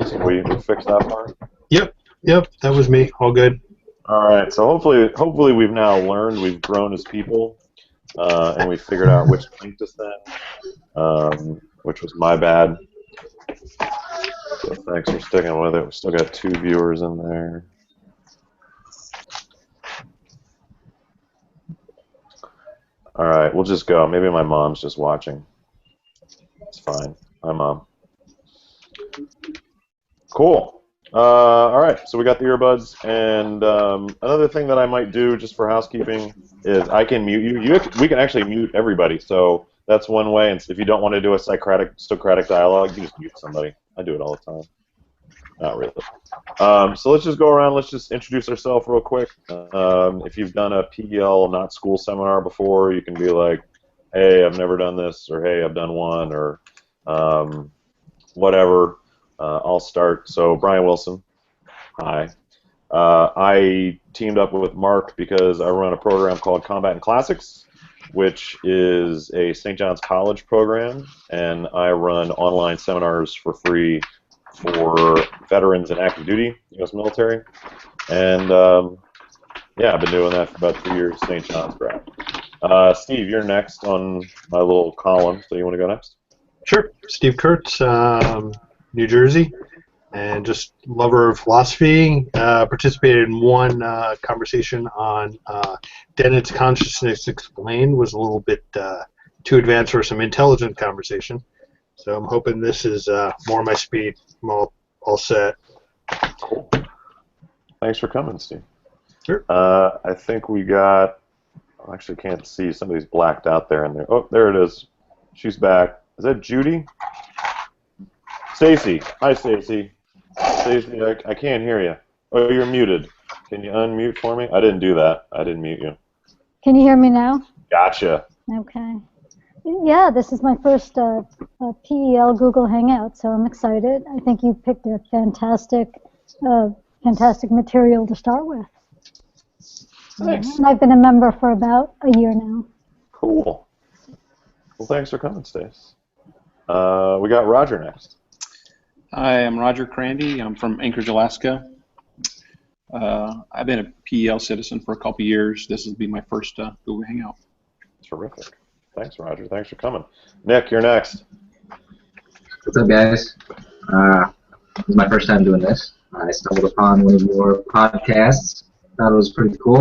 So we fixed that part? Yep, that was me. All good. All right, so hopefully we've now learned, we've grown as people, and we figured out which link to send, which was my bad. So thanks for sticking with it. We still got 2 viewers in there. All right, we'll just go. Maybe my mom's just watching. It's fine. Hi, Mom. Cool. All right, so we got the earbuds, and another thing that I might do just for housekeeping is I can mute you. We can actually mute everybody, so that's one way. And if you don't want to do a Socratic dialogue, you just mute somebody. I do it all the time. Not really. So let's just go around. Let's just introduce ourselves real quick. If you've done a PEL not school seminar before, you can be like, hey, I've never done this, or hey, I've done one, or whatever. I'll start. So Brian Wilson, hi. I teamed up with Mark because I run a program called Combat and Classics, which is a St. John's College program, and I run online seminars for free for veterans in active duty, U.S. military. And yeah, I've been doing that for about 3 years, St. John's grad. Steve, you're next on my little column, so you want to go next? Sure. Steve Kurtz, New Jersey, and just lover of philosophy. Participated in one conversation on Dennett's Consciousness Explained. Was a little bit too advanced for some intelligent conversation. So I'm hoping this is more my speed. I'm all set. Cool. Thanks for coming, Steve. Sure. I think we got, I actually can't see, somebody's blacked out there in there. Oh, there it is. She's back. Is that Judy? Stacy. Hi, Stacy. Stacy, I can't hear you. Oh, you're muted. Can you unmute for me? I didn't do that. I didn't mute you. Can you hear me now? Gotcha. Okay. Yeah, this is my first PEL Google Hangout, so I'm excited. I think you picked a fantastic material to start with. Thanks. And I've been a member for about a year now. Cool. Well, thanks for coming, Stace. We got Roger next. Hi, I'm Roger Crandy. I'm from Anchorage, Alaska. I've been a PEL citizen for a couple years. This will be my first Google Hangout. Terrific. Thanks, Roger. Thanks for coming. Nick, you're next. What's up, guys? This is my first time doing this. I stumbled upon one of your podcasts. Thought it was pretty cool.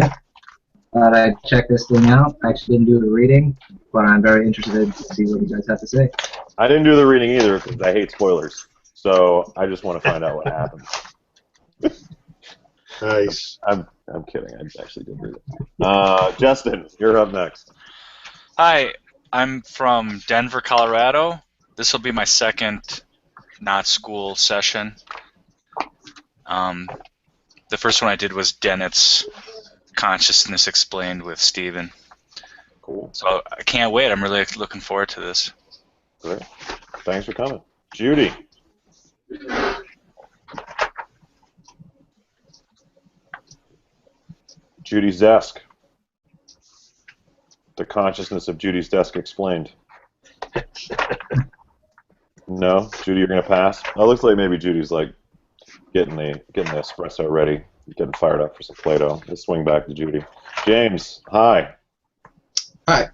Thought I'd check this thing out. I actually didn't do the reading, but I'm very interested to see what you guys have to say. I didn't do the reading either because I hate spoilers. So I just want to find out what happens. Nice. I'm kidding. I actually did read it. Justin, you're up next. Hi, I'm from Denver, Colorado. This will be my second not school session. The first one I did was Dennett's Consciousness Explained with Stephen. Cool. So I can't wait. I'm really looking forward to this. Great. Thanks for coming. Judy. Judy's Desk. The Consciousness of Judy's Desk Explained. No? Judy, you're going to pass? Oh, it looks like maybe Judy's like getting the espresso ready, getting fired up for some Plato. Let's swing back to Judy. James, hi. Hi.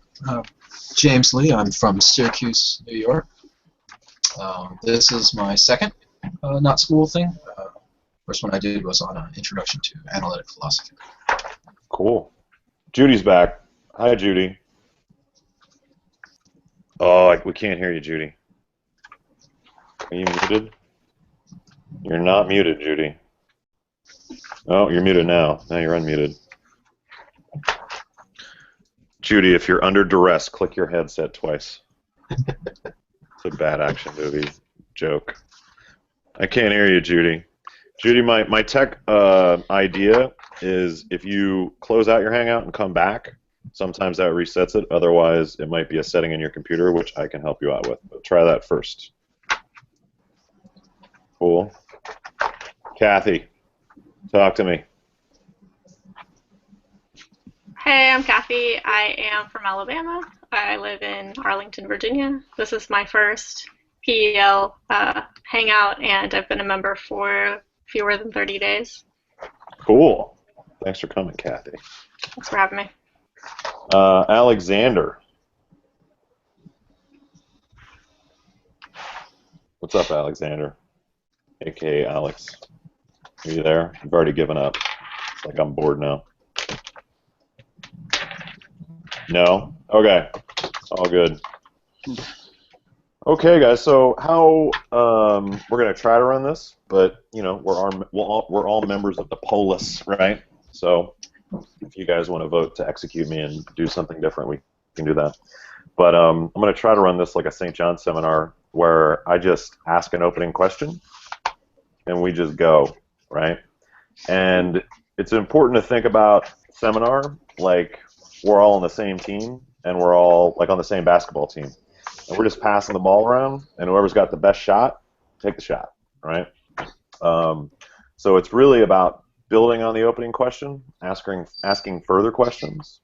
James Lee. I'm from Syracuse, New York. This is my second not school thing. First one I did was on an Introduction to Analytic Philosophy. Cool. Judy's back. Hi, Judy. Oh, we can't hear you, Judy. Are you muted? You're not muted, Judy. Oh, you're muted now. Now you're unmuted. Judy, if you're under duress, click your headset twice. It's a bad action movie joke. I can't hear you, Judy. Judy, my tech idea is if you close out your Hangout and come back, sometimes that resets it. Otherwise, it might be a setting in your computer, which I can help you out with. But try that first. Cool. Kathy, talk to me. Hey, I'm Kathy. I am from Alabama. I live in Arlington, Virginia. This is my first PEL hangout, and I've been a member for fewer than 30 days. Cool. Thanks for coming, Kathy. Thanks for having me. Alexander. What's up, Alexander? AKA Alex. Are you there? You've already given up. It's like I'm bored now. No? Okay. All good. Okay, guys. So how we're gonna try to run this, but you know we're all members of the polis, right? So if you guys want to vote to execute me and do something different, we can do that. But I'm gonna try to run this like a St. John seminar, where I just ask an opening question and we just go, right? And it's important to think about seminar like we're all on the same team and we're all like on the same basketball team. And we're just passing the ball around, and whoever's got the best shot, take the shot, right? So it's really about building on the opening question, asking further questions.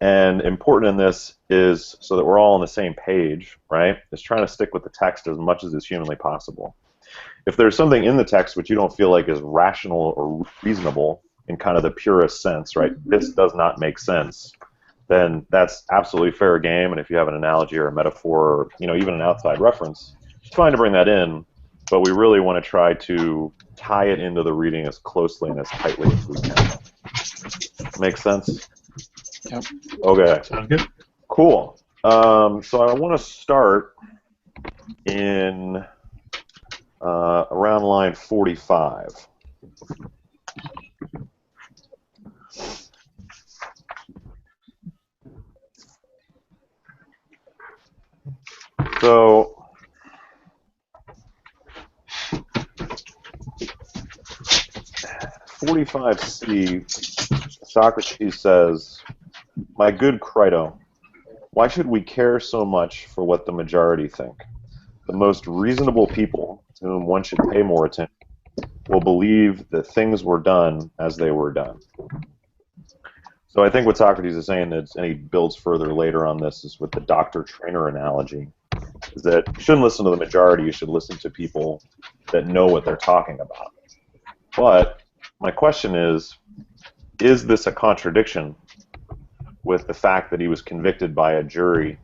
And important in this is so that we're all on the same page, right? Is trying to stick with the text as much as is humanly possible. If there's something in the text which you don't feel like is rational or reasonable in kind of the purest sense, right? This does not make sense. Then that's absolutely fair game. And if you have an analogy or a metaphor, or even an outside reference, it's fine to bring that in. But we really want to try to tie it into the reading as closely and as tightly as we can. Make sense? Yep. Okay. Sounds good. Cool. So I want to start in around line 45. So 45C, Socrates says, "My good Crito, why should we care so much for what the majority think? The most reasonable people, to whom one should pay more attention, will believe that things were done as they were done." So I think what Socrates is saying, and he builds further later on this, is with the doctor-trainer analogy, is that you shouldn't listen to the majority, you should listen to people that know what they're talking about. But my question is this a contradiction with the fact that he was convicted by a jury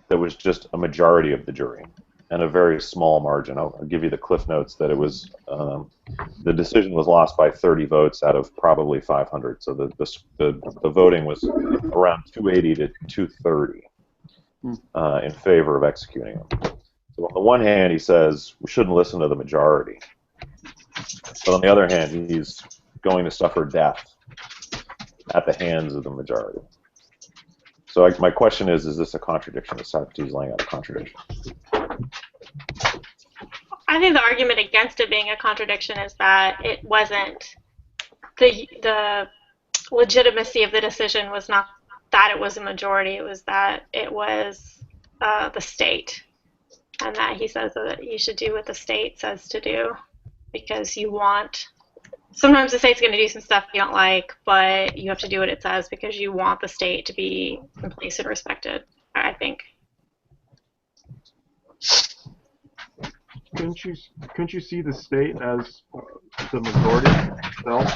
that was just a majority of the jury and a very small margin? I'll give you the cliff notes that it was, the decision was lost by 30 votes out of probably 500. So the voting was around 280 to 230 in favor of executing him. So on the one hand, he says we shouldn't listen to the majority. But on the other hand, he's going to suffer death at the hands of the majority. So my question is this a contradiction? Is Socrates laying out a contradiction? I think the argument against it being a contradiction is that it wasn't the legitimacy of the decision was not that it was a majority, it was that it was the state, and that he says that you should do what the state says to do because you want. Sometimes the state's going to do some stuff you don't like, but you have to do what it says because you want the state to be in place and respected, I think. Couldn't you see the state as the majority itself?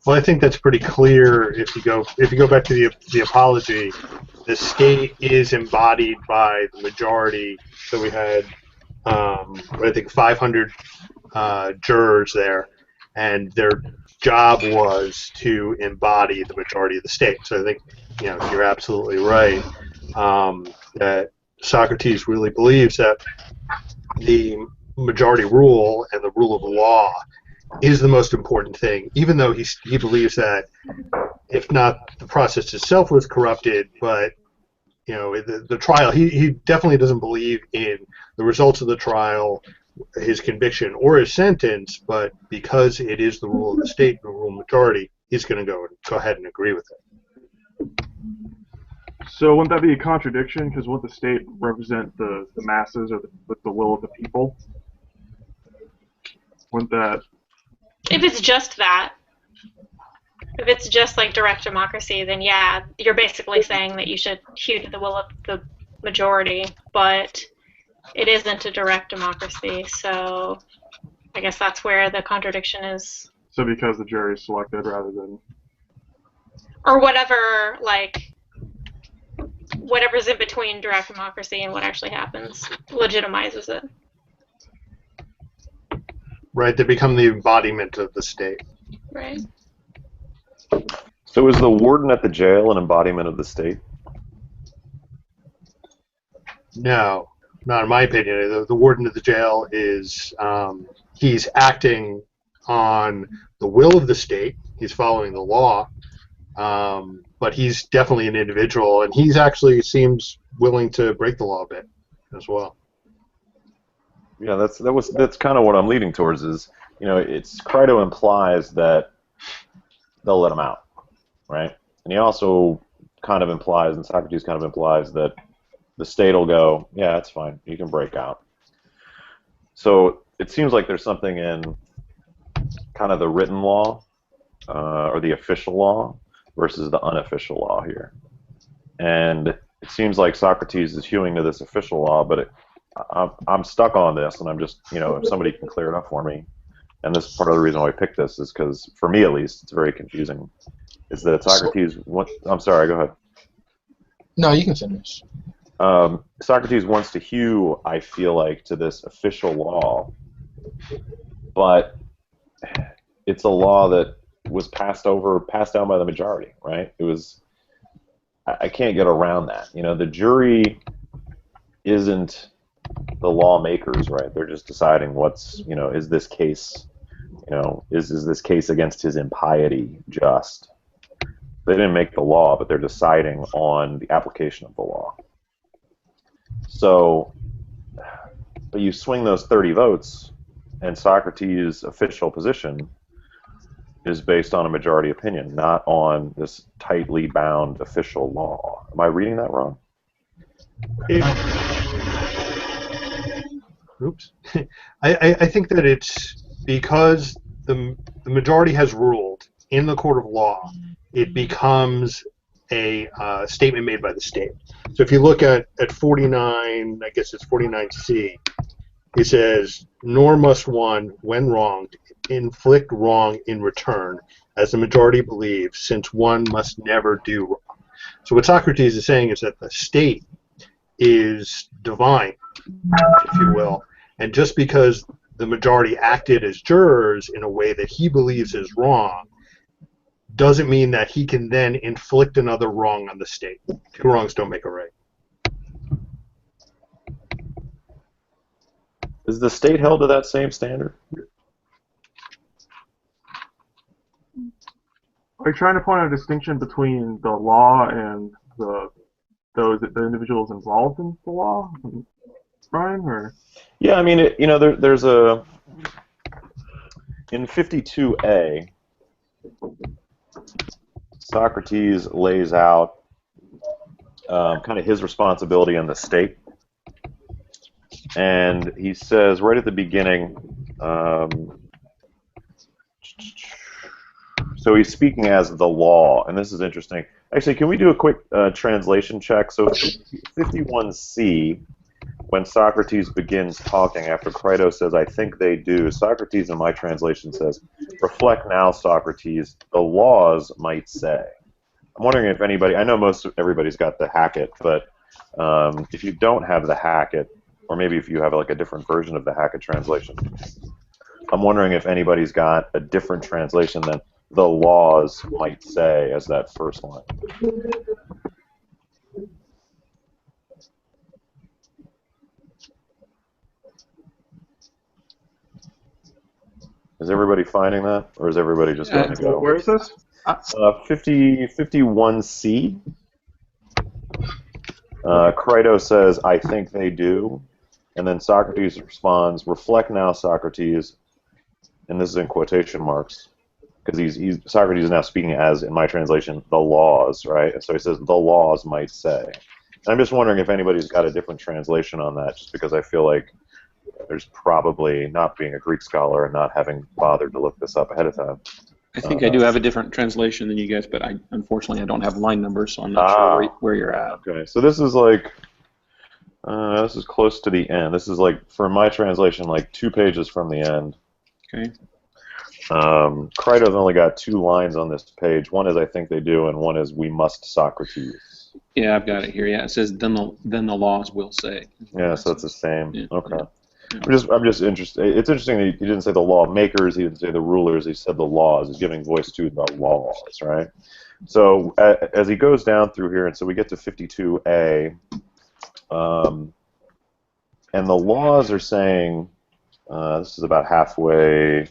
Well, I think that's pretty clear. If you go back to the apology, the state is embodied by the majority. So we had, I think, 500 jurors there, and their job was to embody the majority of the state. So I think you're absolutely right that Socrates really believes that the majority rule and the rule of law is the most important thing, even though he believes that if not the process itself was corrupted, but the trial, he definitely doesn't believe in the results of the trial, his conviction, or his sentence, but because it is the rule of the state, the rule of majority, he's going to go ahead and agree with it. So wouldn't that be a contradiction? Because wouldn't the state represent the masses or the will of the people? Wouldn't that? If it's just that, if it's just like direct democracy, then yeah, you're basically saying that you should hew to the will of the majority, but it isn't a direct democracy. So I guess that's where the contradiction is. So because the jury is selected rather than... Or whatever, like, whatever's in between direct democracy and what actually happens legitimizes it. Right, they become the embodiment of the state. Right. So is the warden at the jail an embodiment of the state? No, not in my opinion. The warden of the jail is, he's acting on the will of the state. He's following the law, but he's definitely an individual, and he's actually seems willing to break the law a bit as well. Yeah, that's kind of what I'm leading towards. Is Crito implies that they'll let him out, right? And he also kind of implies, and Socrates kind of implies that the state will go, yeah, that's fine, you can break out. So it seems like there's something in kind of the written law or the official law versus the unofficial law here. And it seems like Socrates is hewing to this official law, but I'm stuck on this, and I'm just, if somebody can clear it up for me. And this is part of the reason why I picked this, is because, for me at least, it's very confusing. Is that Socrates... I'm sorry, go ahead. No, you can finish. Socrates wants to hew, I feel like, to this official law, but it's a law that was passed down by the majority, right? It was... I can't get around that. The jury isn't the lawmakers, right? They're just deciding what's, is this case, is this case against his impiety just? They didn't make the law, but they're deciding on the application of the law. So, but you swing those 30 votes, and Socrates' official position is based on a majority opinion, not on this tightly bound official law. Am I reading that wrong? Oops. I think that it's because the majority has ruled in the court of law, it becomes a statement made by the state. So if you look at 49, I guess it's 49C, it says, nor must one, when wronged, inflict wrong in return, as the majority believes, since one must never do wrong. So what Socrates is saying is that the state is divine, if you will, and just because the majority acted as jurors in a way that he believes is wrong, doesn't mean that he can then inflict another wrong on the state. Two wrongs don't make a right. Is the state held to that same standard? Are you trying to point out a distinction between the law and the individuals involved in the law, Brian? Or? Yeah, I mean, there's a in 52A, Socrates lays out kind of his responsibility in the state. And he says right at the beginning, so he's speaking as the law, and this is interesting. Actually, can we do a quick translation check? So 51C, when Socrates begins talking after Crito says, I think they do, Socrates in my translation says, reflect now, Socrates, the laws might say. I'm wondering if anybody, I know everybody's got the Hackett, but if you don't have the Hackett, or maybe if you have like a different version of the Hackett translation, I'm wondering if anybody's got a different translation than the laws might say as that first line. Is everybody finding that, or is everybody just going to go? Where is this? 51C. Crito says, I think they do. And then Socrates responds, reflect now, Socrates. And this is in quotation marks. Because Socrates is now speaking as, in my translation, the laws, right? And so he says, the laws might say. And I'm just wondering if anybody's got a different translation on that, just because I feel like there's probably, not being a Greek scholar and not having bothered to look this up ahead of time. I think I do have a different translation than you guys, but unfortunately I don't have line numbers, so I'm not sure where you're at. Okay, so this is like, This is close to the end. This is like, for my translation, like 2 pages from the end. Okay. Crito's only got 2 lines on this page. One is I think they do, and one is we must Socrates. Yeah, I've got it here. Yeah, it says then the laws will say. Yeah, so it's the same. Yeah, Okay. yeah. I'm just interested. It's interesting that he didn't say the lawmakers, he didn't say the rulers, he said the laws. He's giving voice to the laws, right? So as he goes down through here, and so we get to 52a, and the laws are saying, this is about halfway, a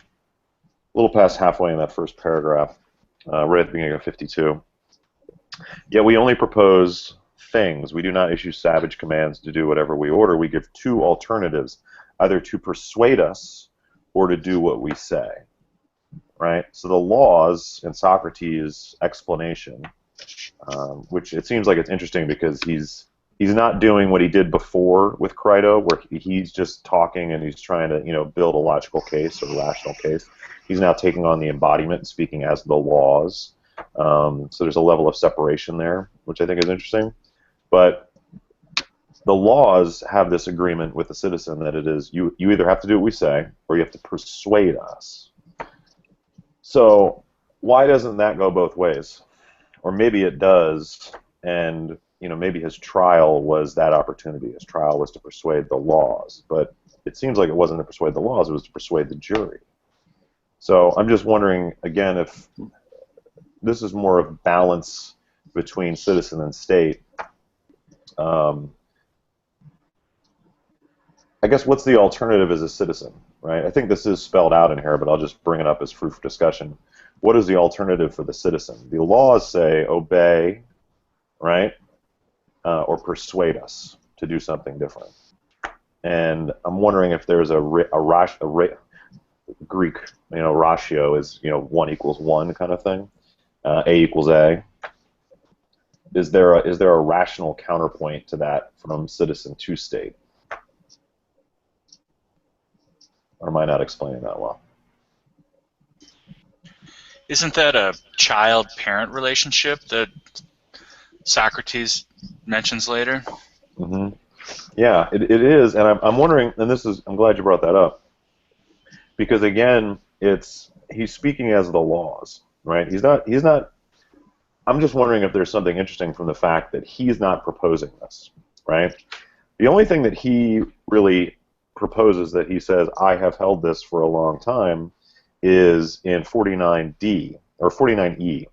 little past halfway in that first paragraph, right at the beginning of 52. Yet we only propose things. We do not issue savage commands to do whatever we order. We give 2 alternatives, either to persuade us or to do what we say. Right? So the laws in Socrates' explanation, which it seems like it's interesting because he's not doing what he did before with Crito, where he's just talking and he's trying to build a logical case or rational case. He's now taking on the embodiment and speaking as the laws. So there's a level of separation there, which I think is interesting. But the laws have this agreement with the citizen that it is you either have to do what we say or you have to persuade us. So why doesn't that go both ways? Or maybe it does, and maybe his trial was that opportunity. His trial was to persuade the laws, but it seems like it wasn't to persuade the laws, it was to persuade the jury. So I'm just wondering, again, if this is more of balance between citizen and state. I guess what's the alternative as a citizen, right? I think this is spelled out in here, but I'll just bring it up as fruit for discussion. What is the alternative for the citizen? The laws say obey, right, or persuade us to do something different. And I'm wondering if there's a Greek, ratio is 1 equals 1 kind of thing. A equals A. Is there a rational counterpoint to that from citizen to state? Or am I not explaining that well? Isn't that a child-parent relationship that Socrates mentions later? Mm-hmm. Yeah, it is, and I'm wondering, and I'm glad you brought that up, because again, he's speaking as the laws, right? He's not. I'm just wondering if there's something interesting from the fact that he's not proposing this, right? The only thing that he really proposes that he says, I have held this for a long time, is in 49D, or 49E.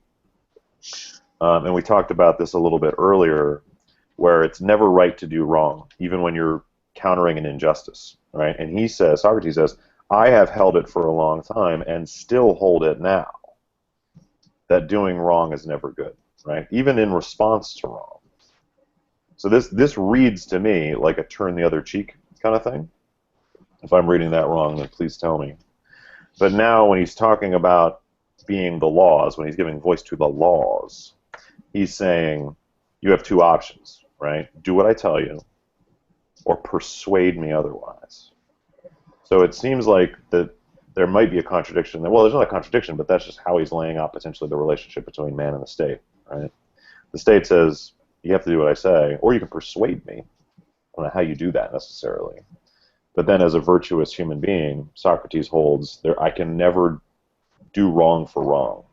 And we talked about this a little bit earlier, where it's never right to do wrong, even when you're countering an injustice, right? And Socrates says, I have held it for a long time and still hold it now, that doing wrong is never good, right? Even in response to wrong. So this reads to me like a turn the other cheek kind of thing. If I'm reading that wrong, then please tell me. But now when he's talking about being the laws, when he's giving voice to the laws, he's saying you have 2 options, right? Do what I tell you, or persuade me otherwise. So it seems like that there might be a contradiction. Well, there's not a contradiction, but that's just how he's laying out potentially the relationship between man and the state, right? The state says, you have to do what I say, or you can persuade me. I don't know how you do that necessarily. But then as a virtuous human being, Socrates holds, I can never do wrong for wrong,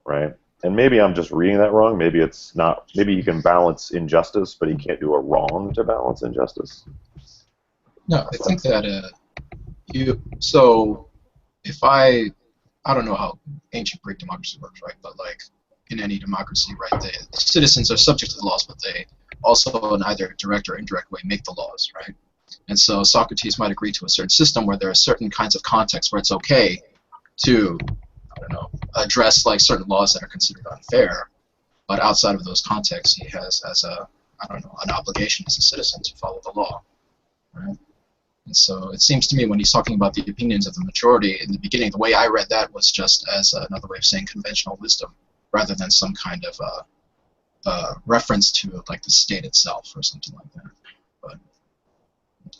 right? And maybe I'm just reading that wrong. Maybe it's not. Maybe he can balance injustice, but he can't do a wrong to balance injustice. No, I think that so if I don't know how ancient Greek democracy works, right? But like in any democracy, right, the citizens are subject to the laws, but they also in either direct or indirect way make the laws, right? And so Socrates might agree to a certain system where there are certain kinds of contexts where it's okay to, address like certain laws that are considered unfair, but outside of those contexts, he has as an obligation as a citizen to follow the law, right? And so it seems to me when he's talking about the opinions of the majority in the beginning, the way I read that was just as another way of saying conventional wisdom, rather than some kind of reference to like the state itself or something like that. But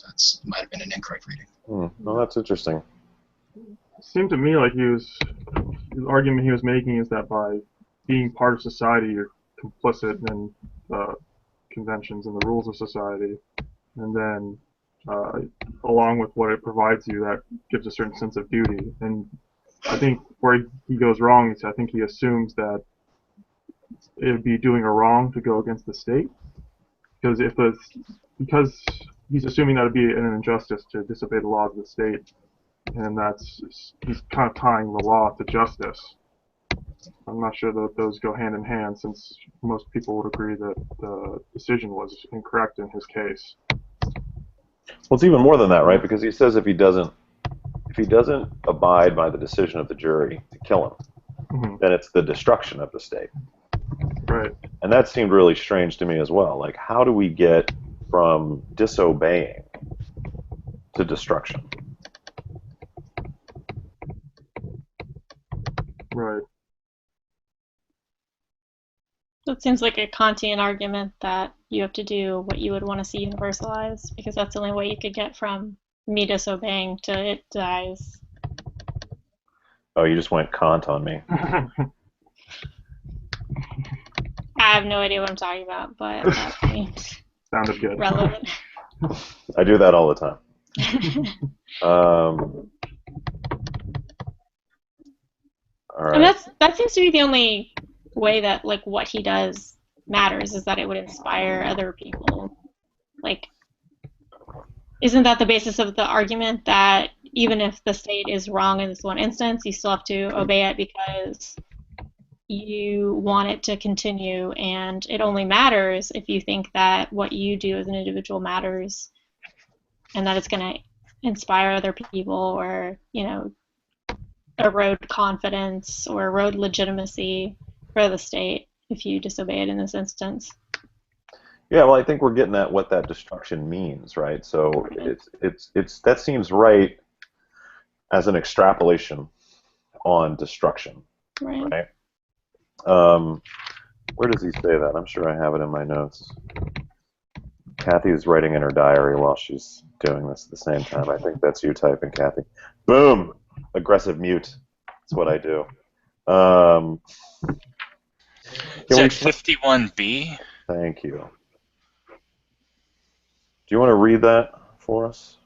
that might have been an incorrect reading. Well, that's interesting. It seemed to me like the argument he was making is that by being part of society, you're complicit in the conventions and the rules of society, and then along with what it provides you, that gives a certain sense of duty. And I think where he goes wrong is I think he assumes that it would be doing a wrong to go against the state, because because he's assuming that would be an injustice to disobey the laws of the state, and he's kind of tying the law to justice. I'm not sure that those go hand in hand, since most people would agree that the decision was incorrect in his case. Well, it's even more than that, right? Because he says if he doesn't abide by the decision of the jury to kill him, then it's the destruction of the state. Right. And that seemed really strange to me as well. Like, how do we get from disobeying to destruction? Right. So it seems like a Kantian argument that you have to do what you would want to see universalized, because that's the only way you could get from me disobeying to it dies. Oh, you just went Kant on me. I have no idea what I'm talking about, but that seems Sounded good. relevant. I do that all the time. All right. And that seems to be the only way that like what he does matters, is that it would inspire other people. Like, isn't that the basis of the argument, that even if the state is wrong in this one instance, you still have to obey it because you want it to continue, and it only matters if you think that what you do as an individual matters, and that it's going to inspire other people, or, you know, erode confidence or erode legitimacy for the state if you disobey it in this instance. Yeah, well, I think we're getting at what that destruction means, right? So it's that seems right as an extrapolation on destruction, right? Where does he say that? I'm sure I have it in my notes. Kathy is writing in her diary while she's doing this at the same time. I think that's you typing, Kathy. Boom! Aggressive mute. That's what I do. Is that 51B? Thank you. Do you want to read that for us?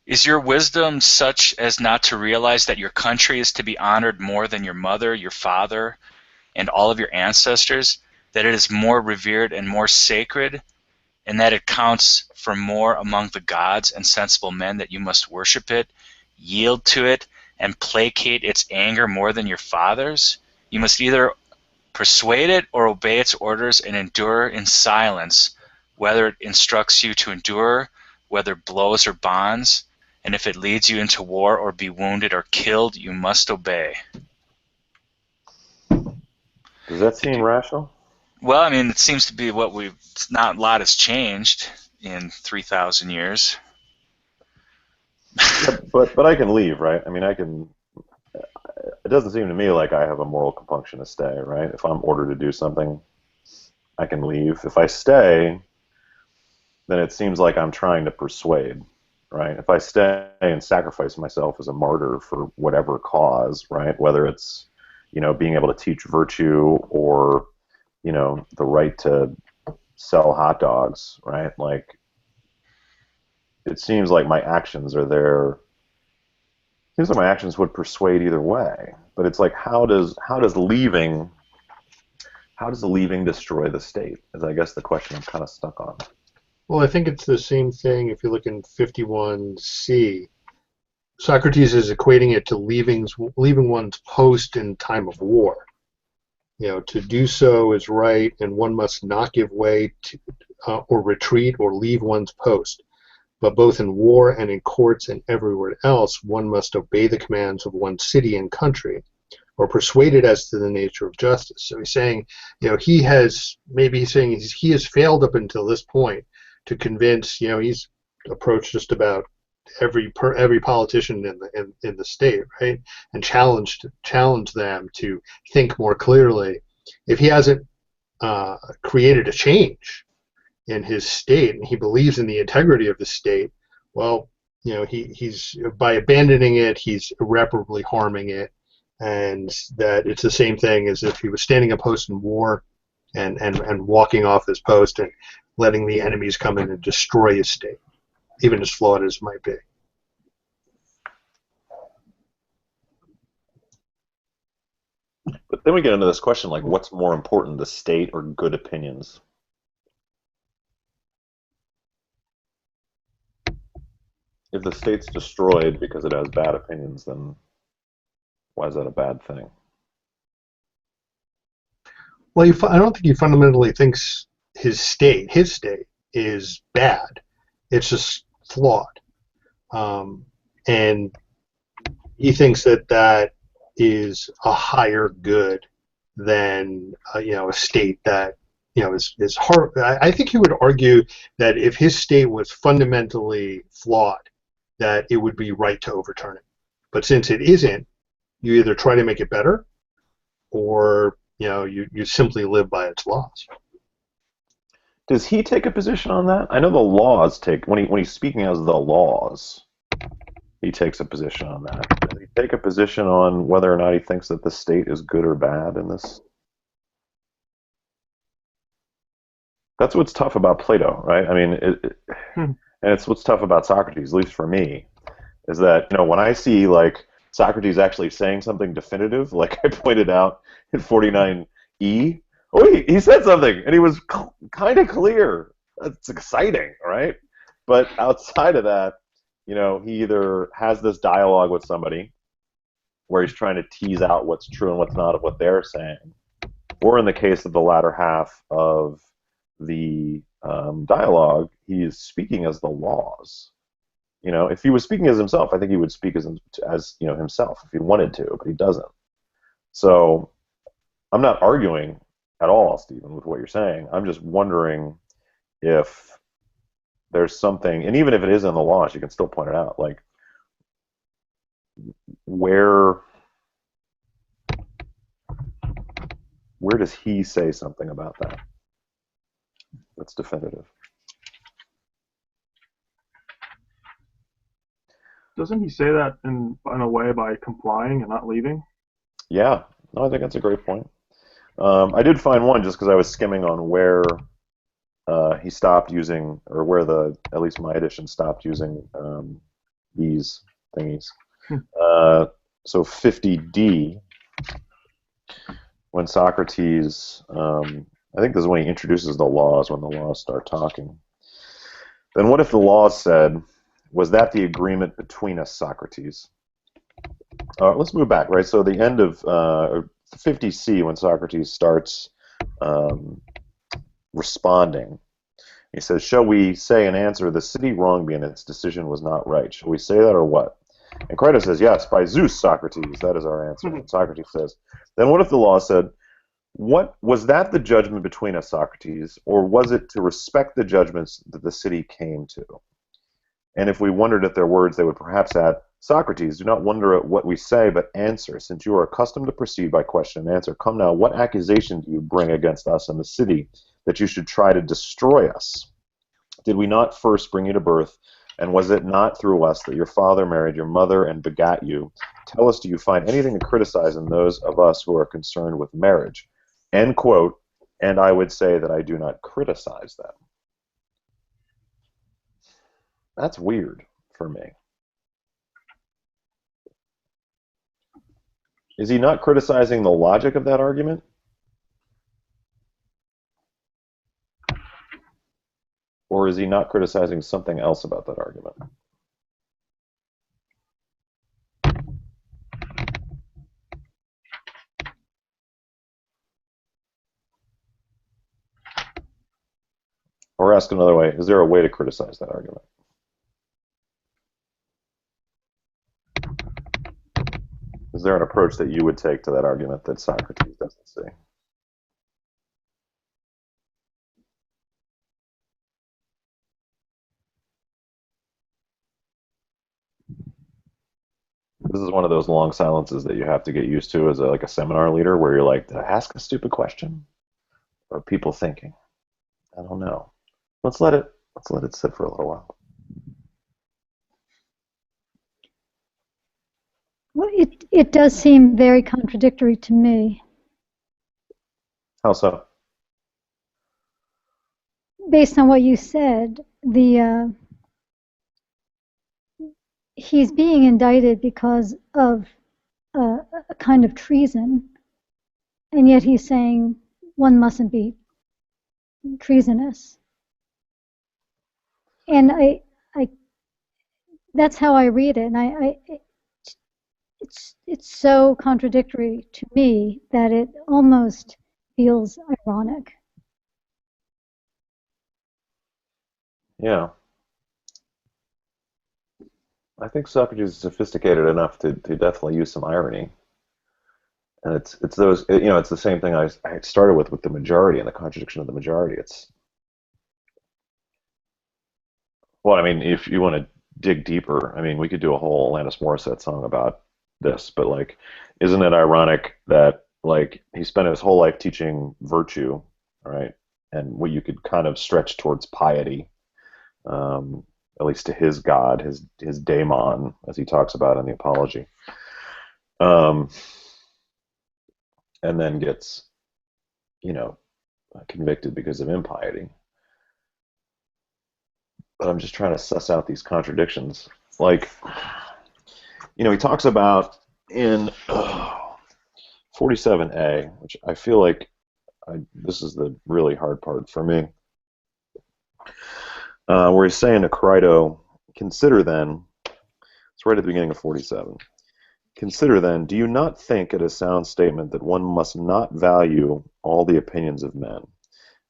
Is your wisdom such as not to realize that your country is to be honored more than your mother, your father, and all of your ancestors, that it is more revered and more sacred, and that it counts for more among the gods and sensible men, that you must worship it, yield to it, and placate its anger more than your fathers? You must either persuade it or obey its orders and endure in silence, whether it instructs you to endure, whether blows or bonds, and if it leads you into war or be wounded or killed, you must obey. Does that seem rational? Well, I mean, it seems to be what not a lot has changed in 3,000 years. Yeah, but I can leave, right? I mean, I can. It doesn't seem to me like I have a moral compunction to stay, right? If I'm ordered to do something, I can leave. If I stay, then it seems like I'm trying to persuade, right? If I stay and sacrifice myself as a martyr for whatever cause, right? Whether it's, you know, being able to teach virtue or, you know, the right to sell hot dogs, right? Like, it seems like my actions are there. It seems like my actions would persuade either way. But it's like, how does leaving destroy the state? Is, I guess, the question I'm kind of stuck on. Well, I think it's the same thing if you look in 51C. Socrates is equating it to leaving one's post in time of war. You know, to do so is right, and one must not give way to, or retreat or leave one's post. But both in war and in courts and everywhere else, one must obey the commands of one's city and country, or persuaded as to the nature of justice. So he's saying, you know, he has failed up until this point to convince, you know, he's approached just about every politician in the state, right, and challenge them to think more clearly. If he hasn't created a change in his state, and he believes in the integrity of the state, well, you know, he's by abandoning it, he's irreparably harming it, and that it's the same thing as if he was standing a post in war and walking off his post and letting the enemies come in and destroy his state, even as flawed as it might be. But then we get into this question, like, what's more important, the state or good opinions? If the state's destroyed because it has bad opinions, then why is that a bad thing? Well, I don't think he fundamentally thinks his state is bad. It's just flawed. And he thinks that is a higher good than a state that is hard. I think he would argue that if his state was fundamentally flawed, that it would be right to overturn it. But since it isn't, you either try to make it better, or you simply live by its laws. Does he take a position on that? I know the laws take, when he's speaking as the laws, he takes a position on that. Does he take a position on whether or not he thinks that the state is good or bad in this? That's what's tough about Plato, right? I mean, and it's what's tough about Socrates, at least for me, is that, when I see, like, Socrates actually saying something definitive, like I pointed out in 49e, he said something, and he was kind of clear. That's exciting, right? But outside of that, he either has this dialogue with somebody where he's trying to tease out what's true and what's not of what they're saying, or in the case of the latter half of the dialogue, he is speaking as the laws. If he was speaking as himself, I think he would speak as himself if he wanted to, but he doesn't. So I'm not arguing at all, Stephen, with what you're saying. I'm just wondering if there's something, and even if it is in the laws, you can still point it out, like where does he say something about that that's definitive? Doesn't he say that in a way by complying and not leaving? Yeah, no, I think that's a great point. I did find one just because I was skimming on where he stopped using, or where at least my edition stopped using these thingies. So 50D, when Socrates, I think this is when he introduces the laws, when the laws start talking. Then what if the laws said, was that the agreement between us, Socrates? Let's move back, right? So the end of 50C, when Socrates starts responding, he says, shall we say in answer, the city wronged me and its decision was not right? Shall we say that or what? And Crito says, yes, by Zeus, Socrates, that is our answer. And Socrates says, then what if the law said, what was that the judgment between us, Socrates, or was it to respect the judgments that the city came to? And if we wondered at their words, they would perhaps add, Socrates, do not wonder at what we say, but answer, since you are accustomed to proceed by question and answer. Come now, what accusation do you bring against us and the city that you should try to destroy us? Did we not first bring you to birth, and was it not through us that your father married your mother and begat you? Tell us, do you find anything to criticize in those of us who are concerned with marriage? End quote, and I would say that I do not criticize them. That's weird for me. Is he not criticizing the logic of that argument? Or is he not criticizing something else about that argument? Or ask another way, is there a way to criticize that argument? Is there an approach that you would take to that argument that Socrates doesn't see? This is one of those long silences that you have to get used to as like a seminar leader, where you're like, did I ask a stupid question? Or are people thinking? I don't know. Let's let it sit for a little while. Well, it does seem very contradictory to me. How so? based on what you said, he's being indicted because of a kind of treason, and yet he's saying one mustn't be treasonous. And I that's how I read it, and it's so contradictory to me that it almost feels ironic. Yeah. I think Socrates is sophisticated enough to definitely use some irony. And it's those, it's the same thing I started with the majority and the contradiction of the majority. Well, I mean, if you want to dig deeper, I mean, we could do a whole Alanis Morissette song about this, but like, isn't it ironic that like he spent his whole life teaching virtue, right? And what you could kind of stretch towards piety, at least to his god, his daemon, as he talks about in the Apology, and then gets, convicted because of impiety. But I'm just trying to suss out these contradictions. Like, he talks about in 47a, which I feel like this is the really hard part for me, where he's saying to Crito, consider then, it's right at the beginning of 47, consider then, do you not think it a sound statement that one must not value all the opinions of men,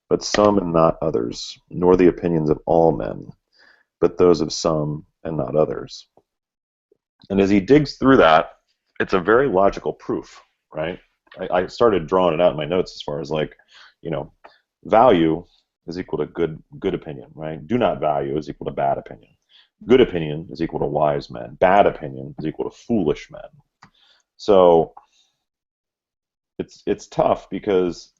but some and not others, nor the opinions of all men, but those of some and not others? And as he digs through that, it's a very logical proof, right? I started drawing it out in my notes as far as like, value is equal to good opinion, right? Do not value is equal to bad opinion. Good opinion is equal to wise men. Bad opinion is equal to foolish men. So it's tough because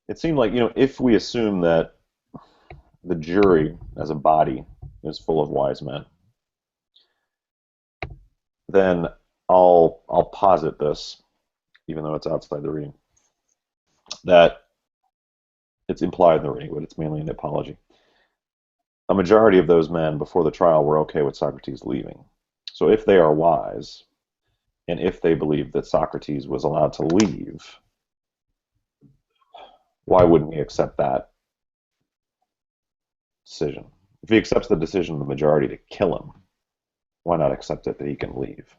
it seemed like, if we assume that the jury as a body is full of wise men, then I'll posit this, even though it's outside the reading, that it's implied in the reading, but it's mainly in the Apology. A majority of those men before the trial were okay with Socrates leaving. So if they are wise, and if they believe that Socrates was allowed to leave, why wouldn't he accept that decision? If he accepts the decision of the majority to kill him, why not accept it that he can leave?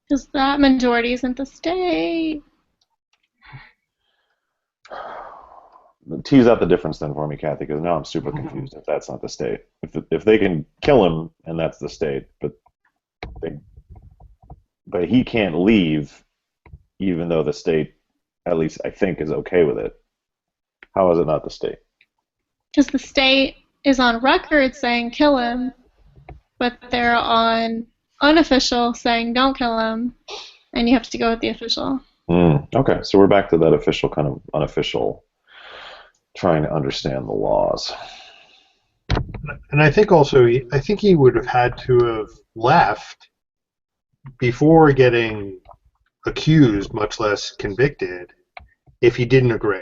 Because that majority isn't the state. Tease out the difference then for me, Kathy, because now I'm super confused if that's not the state. If they can kill him and that's the state, but he can't leave, even though the state, at least I think, is okay with it. How is it not the state? Because the state is on record saying kill him, but they're on unofficial saying don't kill him, and you have to go with the official. Okay, so we're back to that official kind of unofficial, trying to understand the laws. And I think also, I think he would have had to have left before getting accused, much less convicted, if he didn't agree.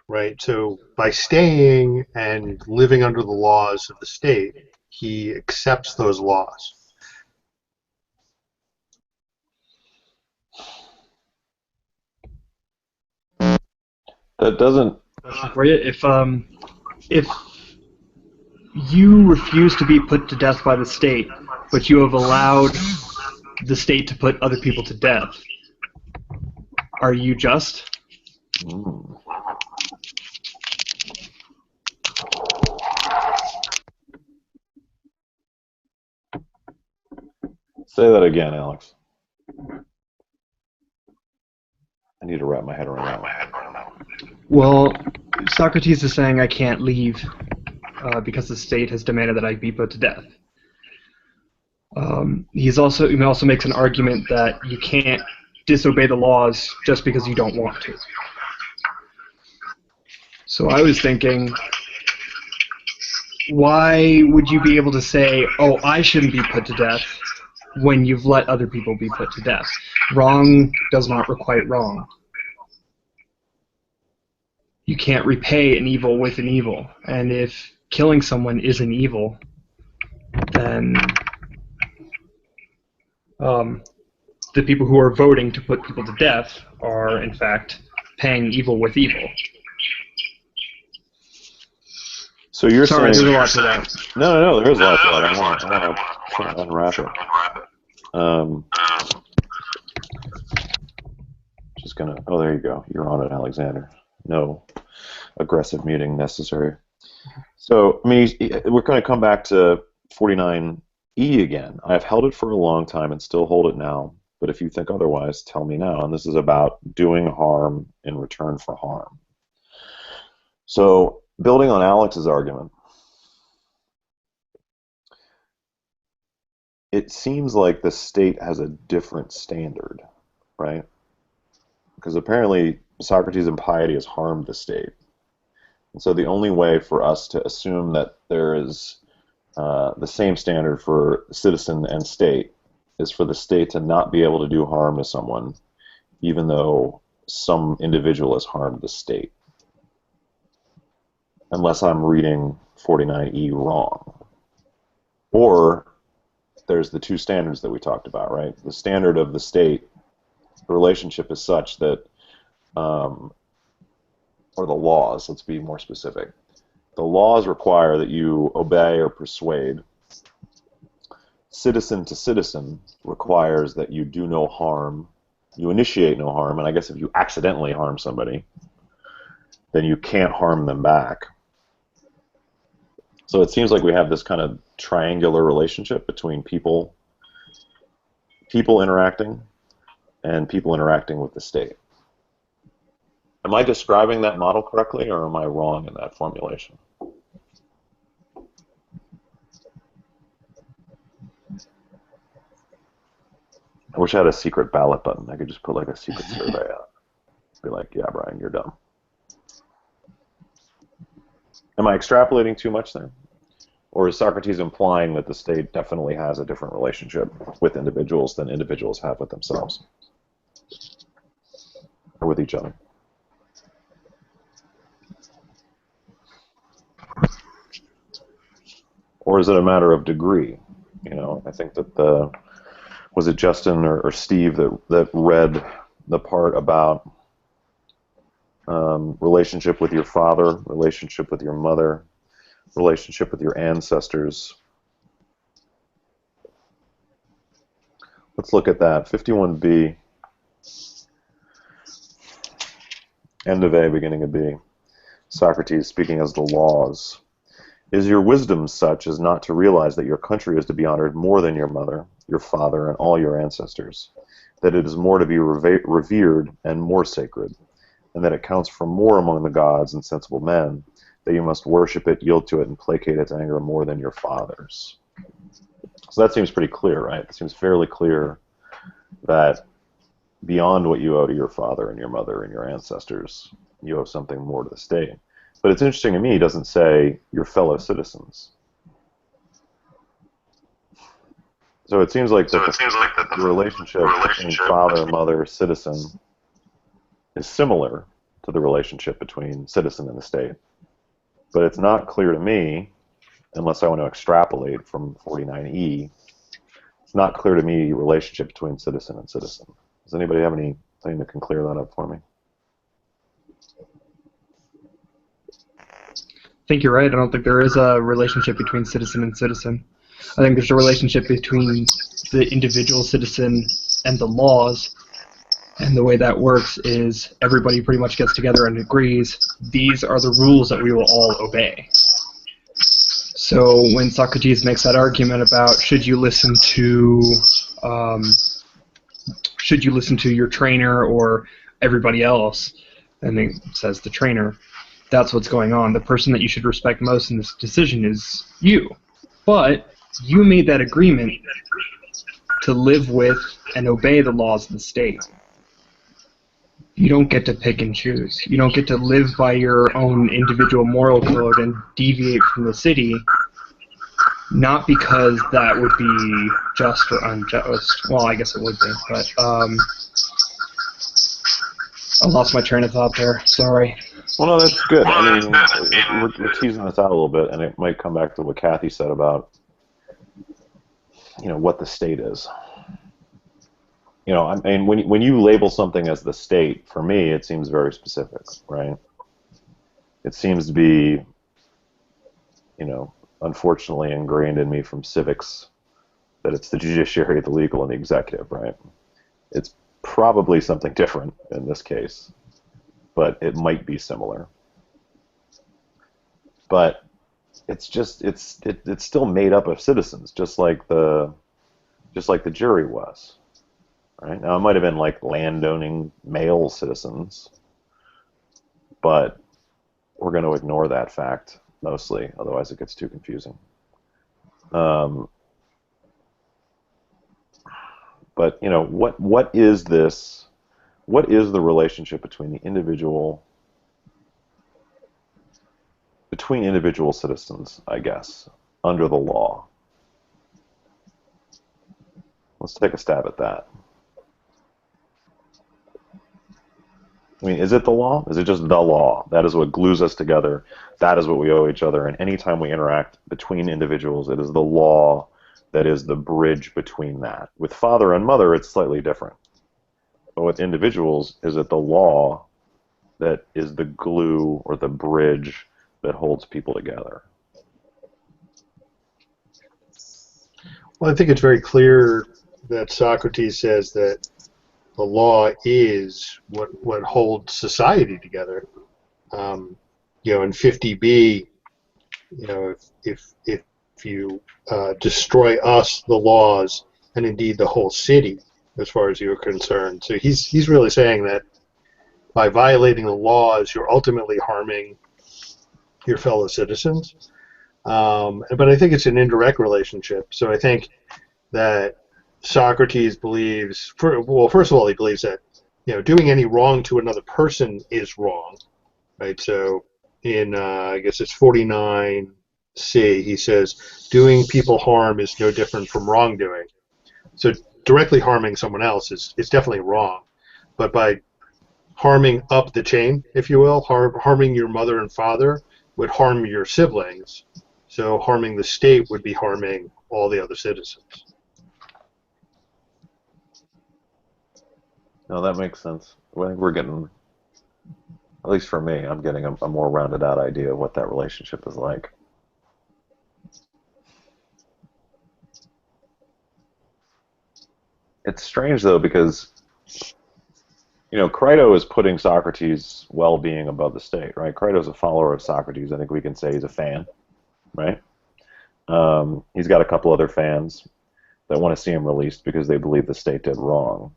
Right? So by staying and living under the laws of the state, he accepts those laws. That doesn't. For you, if you refuse to be put to death by the state, but you have allowed the state to put other people to death, are you just? Say that again, Alex. I need to wrap my head around that one. Well, Socrates is saying I can't leave because the state has demanded that I be put to death. He also makes an argument that you can't disobey the laws just because you don't want to. So I was thinking, why would you be able to say, oh, I shouldn't be put to death, when you've let other people be put to death? Wrong does not requite wrong. You can't repay an evil with an evil. And if killing someone is an evil, then the people who are voting to put people to death are, in fact, paying evil with evil. So you're Sorry, saying... there's a lot to that. No, there is a lot to that. I want to try to unwrap it. Just going to... Oh, there you go. You're on it, Alexander. No aggressive muting necessary. So, I mean, we're going to come back to 49E again. I've held it for a long time and still hold it now. But if you think otherwise, tell me now. And this is about doing harm in return for harm. So, building on Alex's argument, it seems like the state has a different standard, right? Because apparently Socrates' impiety has harmed the state. And so the only way for us to assume that there is the same standard for citizen and state is for the state to not be able to do harm to someone, even though some individual has harmed the state. Unless I'm reading 49E wrong. Or there's the two standards that we talked about, right? The standard of the state, the relationship is such that, or the laws, let's be more specific. The laws require that you obey or persuade. Citizen to citizen requires that you do no harm, you initiate no harm, and I guess if you accidentally harm somebody, then you can't harm them back. So it seems like we have this kind of triangular relationship between people interacting and people interacting with the state. Am I describing that model correctly, or am I wrong in that formulation? I wish I had a secret ballot button. I could just put like a secret survey out. Be like, yeah, Brian, you're dumb. Am I extrapolating too much there? Or is Socrates implying that the state definitely has a different relationship with individuals than individuals have with themselves? Or with each other? Or is it a matter of degree? You know, I think that was it Justin or Steve that read the part about relationship with your father, relationship with your mother, relationship with your ancestors. Let's look at that. 51B, end of A, beginning of B. Socrates speaking as the laws. Is your wisdom such as not to realize that your country is to be honored more than your mother, your father, and all your ancestors, that it is more to be revered and more sacred, and that it counts for more among the gods and sensible men, that you must worship it, yield to it, and placate its anger more than your fathers? So that seems pretty clear, right? It seems fairly clear that beyond what you owe to your father and your mother and your ancestors, you owe something more to the state. But it's interesting to me, he doesn't say your fellow citizens. So it seems like the relationship between father, mother, citizen is similar to the relationship between citizen and the state. But it's not clear to me, unless I want to extrapolate from 49E, it's not clear to me the relationship between citizen and citizen. Does anybody have anything that can clear that up for me? I think you're right. I don't think there is a relationship between citizen and citizen. I think there's a relationship between the individual citizen and the laws. And the way that works is everybody pretty much gets together and agrees, these are the rules that we will all obey. So when Socrates makes that argument about should you listen to your trainer or everybody else, and he says the trainer, that's what's going on. The person that you should respect most in this decision is you. But you made that agreement to live with and obey the laws of the state. You don't get to pick and choose. You don't get to live by your own individual moral code and deviate from the city not because that would be just or unjust. Well, I guess it would be, but I lost my train of thought there. Sorry. Well, no, that's good. I mean, we're teasing this out a little bit, and it might come back to what Kathy said about, what the state is. I mean, when you label something as the state, for me, it seems very specific, right? It seems to be, unfortunately ingrained in me from civics that it's the judiciary, the legal, and the executive, right? It's probably something different in this case, but it might be similar. But it's just it's still made up of citizens, just like the jury was, right? Now it might have been like landowning male citizens, but we're going to ignore that fact mostly, otherwise it gets too confusing. But what is this? What is the relationship between individual citizens, I guess, under the law? Let's take a stab at that. I mean, is it the law? Is it just the law? That is what glues us together. That is what we owe each other. And anytime we interact between individuals, it is the law that is the bridge between that. With father and mother, it's slightly different. But with individuals, is it the law that is the glue or the bridge that holds people together? Well, I think it's very clear that Socrates says that the law is what holds society together. In 50b, if you destroy us, the laws, and indeed the whole city, as far as you're concerned. So he's really saying that by violating the laws, you're ultimately harming your fellow citizens. But I think it's an indirect relationship. So I think that Socrates believes, first of all, he believes that doing any wrong to another person is wrong, right? So in I guess it's 49c, he says doing people harm is no different from wrongdoing. So directly harming someone else is definitely wrong, but by harming up the chain, if you will, harming your mother and father would harm your siblings. So harming the state would be harming all the other citizens. No, that makes sense. I think we're getting, at least for me, I'm getting a more rounded out idea of what that relationship is like. It's strange, though, because, Crito is putting Socrates' well-being above the state, right? Crito's a follower of Socrates. I think we can say he's a fan, right? He's got a couple other fans that want to see him released because they believe the state did wrong.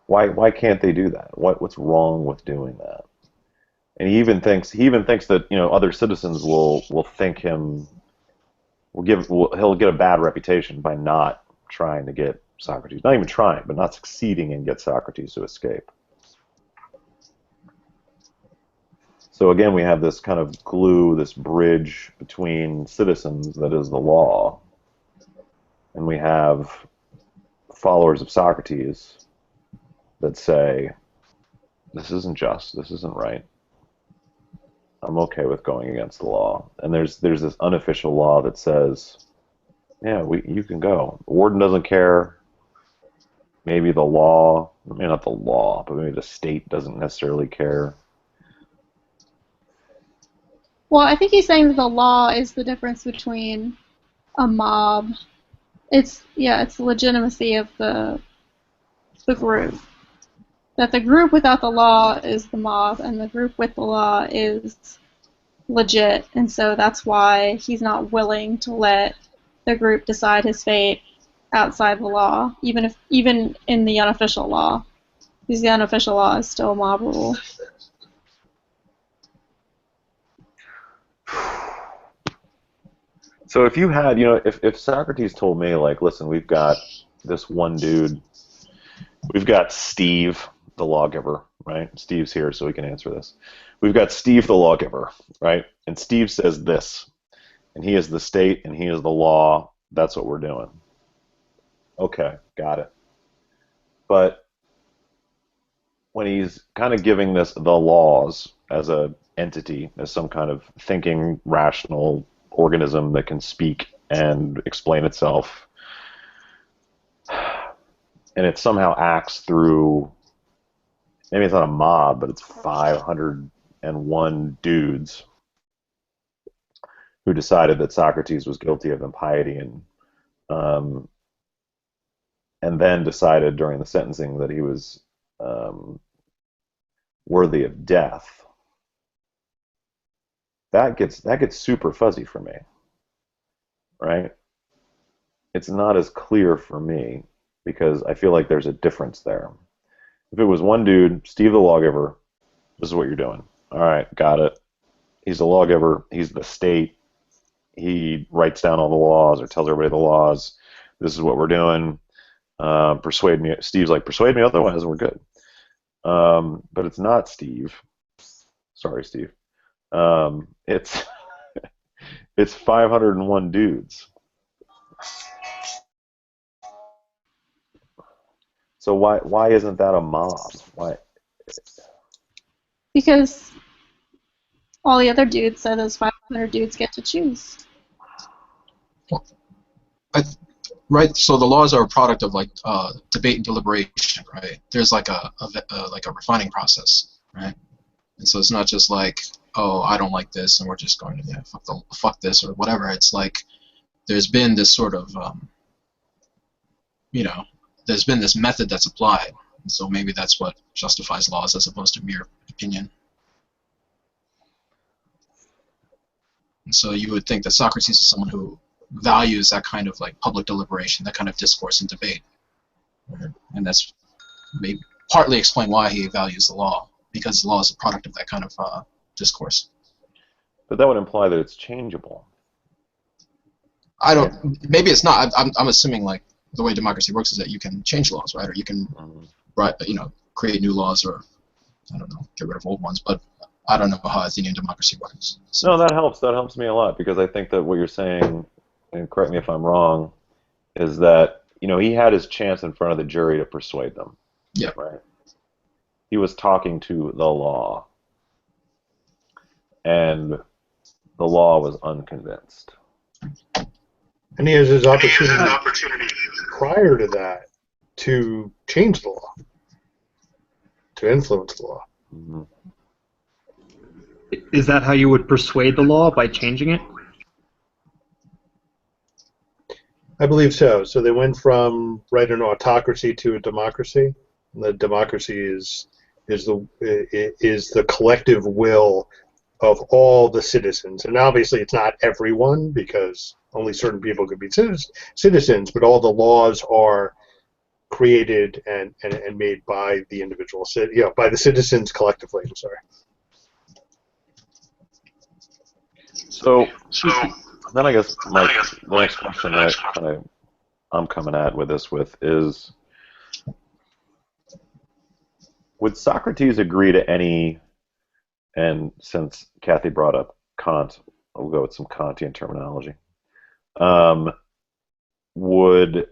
Why can't they do that? What's wrong with doing that? And he even thinks that other citizens will think him he'll get a bad reputation by not trying to get Socrates, not even trying, but not succeeding in get Socrates to escape. So again, we have this kind of glue, this bridge between citizens that is the law, and we have followers of Socrates that say, this isn't just, this isn't right. I'm okay with going against the law. And there's this unofficial law that says, yeah, you can go. The warden doesn't care. Maybe the law, maybe not the law, but maybe the state doesn't necessarily care. Well, I think he's saying that the law is the difference between a mob. It's the legitimacy of the group. That the group without the law is the mob, and the group with the law is legit, and so that's why he's not willing to let the group decide his fate outside the law, even in the unofficial law, because the unofficial law is still mob rule. So if you had, if Socrates told me, like, listen, we've got this one dude, we've got Steve, the lawgiver, right? Steve's here, so he can answer this. We've got Steve the lawgiver, right? And Steve says this, and he is the state, and he is the law. That's what we're doing. Okay, got it. But when he's kind of giving this the laws as a entity, as some kind of thinking, rational organism that can speak and explain itself, and it somehow acts through, maybe it's not a mob, but it's 501 dudes who decided that Socrates was guilty of impiety, and then decided during the sentencing that he was worthy of death. That gets super fuzzy for me, right? It's not as clear for me because I feel like there's a difference there. If it was one dude, Steve the lawgiver, this is what you're doing. All right, got it. He's the lawgiver. He's the state. He writes down all the laws or tells everybody the laws. This is what we're doing. Persuade me. Steve's like, persuade me otherwise, we're good. But it's not Steve. Sorry, Steve. It's it's 501 dudes. So why isn't that a mob? Why? Because all the other dudes, so those 500 dudes get to choose. Right. So the laws are a product of like debate and deliberation, right? There's like a refining process, right? And so it's not just like, oh, I don't like this, and we're just going to fuck this or whatever. It's like there's been this sort of there's been this method that's applied, and so maybe that's what justifies laws as opposed to mere opinion. And so you would think that Socrates is someone who values that kind of like public deliberation, that kind of discourse and debate, and that's maybe partly explain why he values the law, because the law is a product of that kind of discourse. But that would imply that it's changeable. I don't. Maybe it's not. I'm assuming like the way democracy works is that you can change laws, right? Or you can, create new laws, or I don't know, get rid of old ones. But I don't know how Athenian democracy works. So. No, that helps. That helps me a lot because I think that what you're saying, and correct me if I'm wrong, is that he had his chance in front of the jury to persuade them. Yeah. Right. He was talking to the law, and the law was unconvinced. And he has his opportunity prior to that to change the law, to influence the law. Mm-hmm. Is that how you would persuade the law, by changing it? I believe so. So they went from an autocracy to a democracy. And the democracy is the collective will of all the citizens, and obviously it's not everyone because only certain people could be citizens. But all the laws are created and made by the individual, by the citizens collectively. I'm sorry. So then I guess the next question that I'm coming at with is, would Socrates agree to any, and since Kathy brought up Kant, I'll go with some Kantian terminology. Would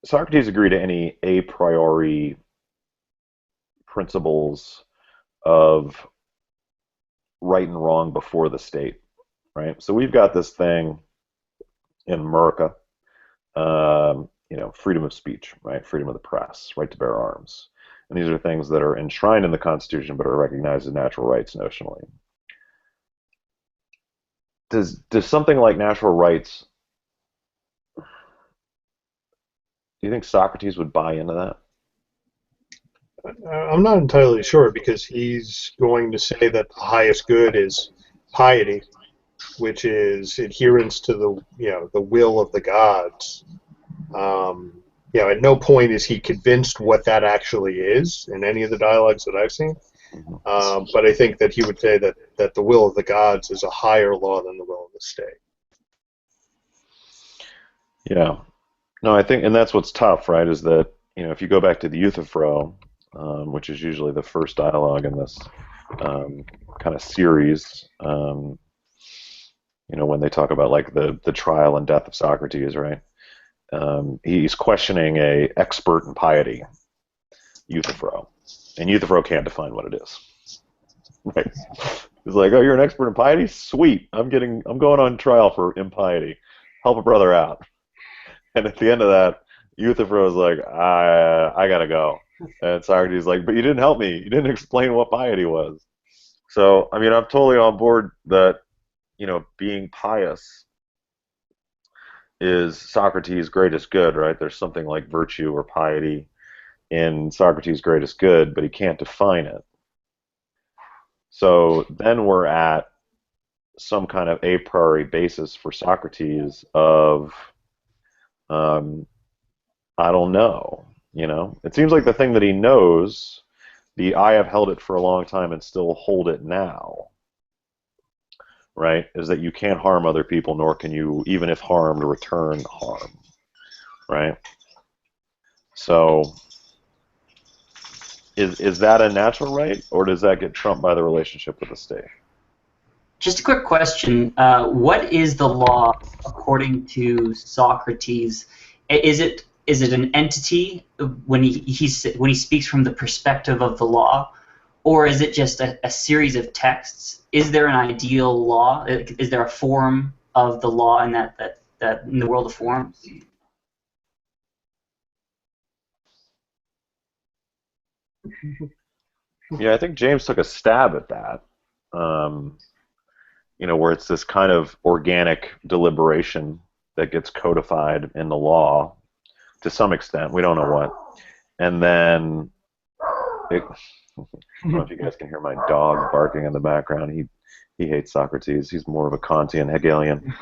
Socrates agree to any a priori principles of right and wrong before the state? Right. So we've got this thing in America, freedom of speech, right? Freedom of the press, right to bear arms. And these are things that are enshrined in the Constitution but are recognized as natural rights notionally. Does something like natural rights, do you think Socrates would buy into that? I'm not entirely sure because he's going to say that the highest good is piety, which is adherence to the will of the gods. At no point is he convinced what that actually is in any of the dialogues that I've seen. But I think that he would say that the will of the gods is a higher law than the will of the state. Yeah. No, I think, and that's what's tough, right, is that, if you go back to the Euthyphro, which is usually the first dialogue in this kind of series. When they talk about like the trial and death of Socrates, right? He's questioning a expert in piety, Euthyphro, and Euthyphro can't define what it is. Right? He's like, "Oh, you're an expert in piety? Sweet. I'm going on trial for impiety. Help a brother out." And at the end of that, Euthyphro is like, I gotta go. And Socrates is like, "But you didn't help me. You didn't explain what piety was." So, I mean, I'm totally on board that, being pious is Socrates' greatest good, right? There's something like virtue or piety in Socrates' greatest good, but he can't define it. So then we're at some kind of a priori basis for Socrates of, I don't know, It seems like the thing that he knows, I have held it for a long time and still hold it now, right, is that you can't harm other people, nor can you, even if harmed, return harm, right? So is that a natural right, or does that get trumped by the relationship with the state? Just a quick question. What is the law according to Socrates? Is it an entity when he speaks from the perspective of the law, or is it just a series of texts? Is there an ideal law? Is there a form of the law in that in the world of forms? Yeah, I think James took a stab at that. Where it's this kind of organic deliberation that gets codified in the law to some extent. We don't know what. And then, I don't know if you guys can hear my dog barking in the background. He hates Socrates. He's more of a Kantian, Hegelian.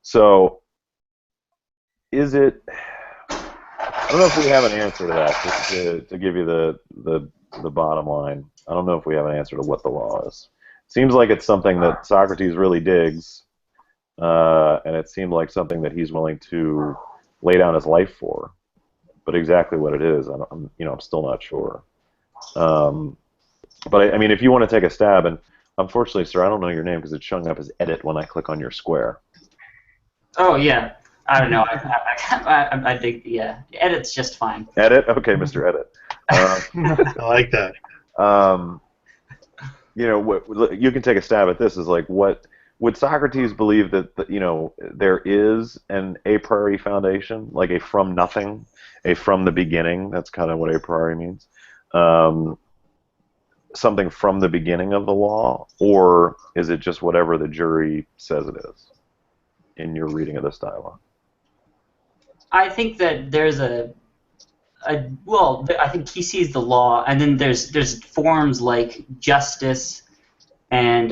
So, is it? I don't know if we have an answer to that. Just to give you the bottom line, I don't know if we have an answer to what the law is. Seems like it's something that Socrates really digs, and it seemed like something that he's willing to lay down his life for. But exactly what it is, I'm still not sure. But I mean, if you want to take a stab, and unfortunately, sir, I don't know your name because it's showing up as edit when I click on your square. Oh yeah, I don't know. I think edit's just fine. Edit, okay, Mr. Edit. I like that. You can take a stab at this. Is like, what would Socrates believe that there is an a priori foundation, like a from nothing, a from the beginning? That's kind of what a priori means. Something from the beginning of the law, or is it just whatever the jury says it is in your reading of this dialogue? I think that there's I think he sees the law, and then there's forms like justice and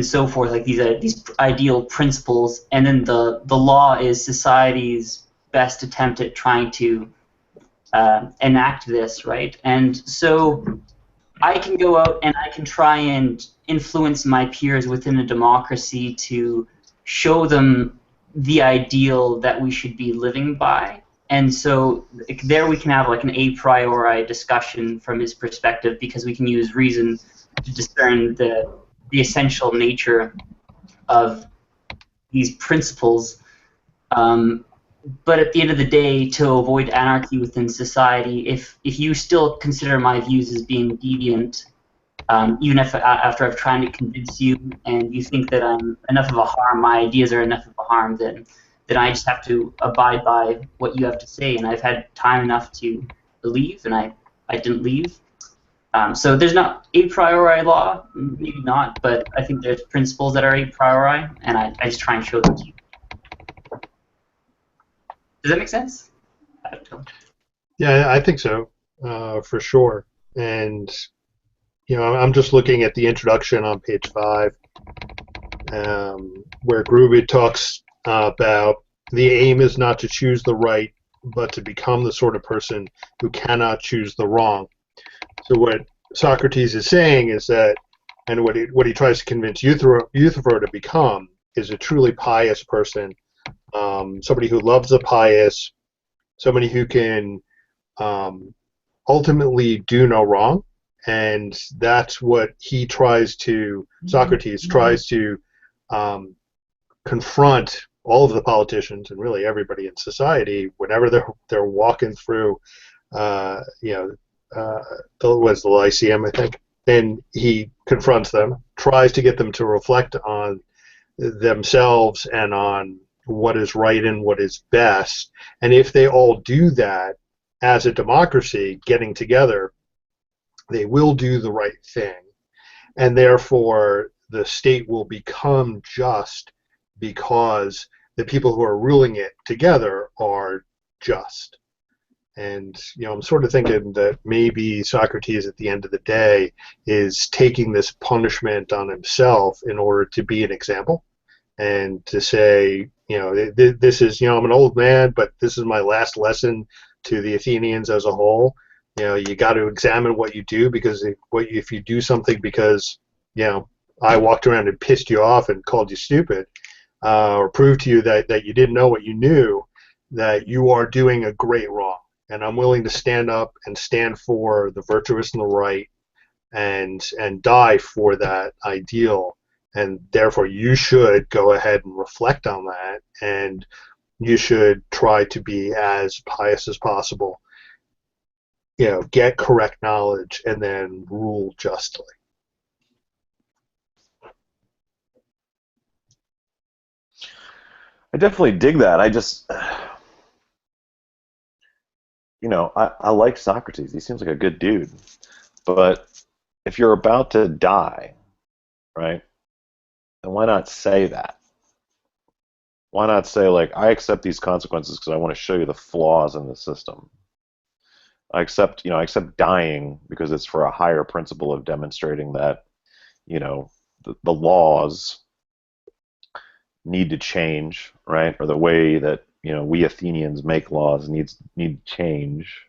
so forth, like these ideal principles, and then the law is society's best attempt at trying to enact this, right? And so I can go out and I can try and influence my peers within a democracy to show them the ideal that we should be living by. And so there we can have like an a priori discussion from his perspective, because we can use reason to discern the essential nature of these principles. But at the end of the day, to avoid anarchy within society, if you still consider my views as being deviant, even if after I've tried to convince you and you think that I'm enough of a harm, my ideas are enough of a harm, then I just have to abide by what you have to say. And I've had time enough to leave, and I didn't leave. So there's not a priori law, maybe not, but I think there's principles that are a priori, and I just try and show them to you. Does that make sense? I don't know. Yeah, I think so, for sure. And I'm just looking at the introduction on page 5, where Gruby talks about the aim is not to choose the right, but to become the sort of person who cannot choose the wrong. So what Socrates is saying is that, and what he tries to convince Euthyphro to become, is a truly pious person, somebody who loves the pious, somebody who can ultimately do no wrong, and that's what he tries to, Socrates tries to confront all of the politicians and really everybody in society whenever they're walking through, was the Lyceum, I think. Then he confronts them, tries to get them to reflect on themselves and on what is right and what is best. And if they all do that as a democracy, getting together, they will do the right thing. And therefore, the state will become just because the people who are ruling it together are just. And I'm sort of thinking that maybe Socrates at the end of the day is taking this punishment on himself in order to be an example and to say, this is, I'm an old man, but this is my last lesson to the Athenians as a whole. You got to examine what you do, because if you do something because, I walked around and pissed you off and called you stupid, or proved to you that you didn't know what you knew, that you are doing a great wrong. And I'm willing to stand up and stand for the virtuous and the right, and die for that ideal. And therefore, you should go ahead and reflect on that, and you should try to be as pious as possible. Get correct knowledge, and then rule justly. I definitely dig that. I just, I like Socrates. He seems like a good dude. But if you're about to die, right, then why not say that? Why not say, like, I accept these consequences because I want to show you the flaws in the system. I accept dying because it's for a higher principle of demonstrating that, the laws need to change, right? Or the way that, we Athenians make laws need to change,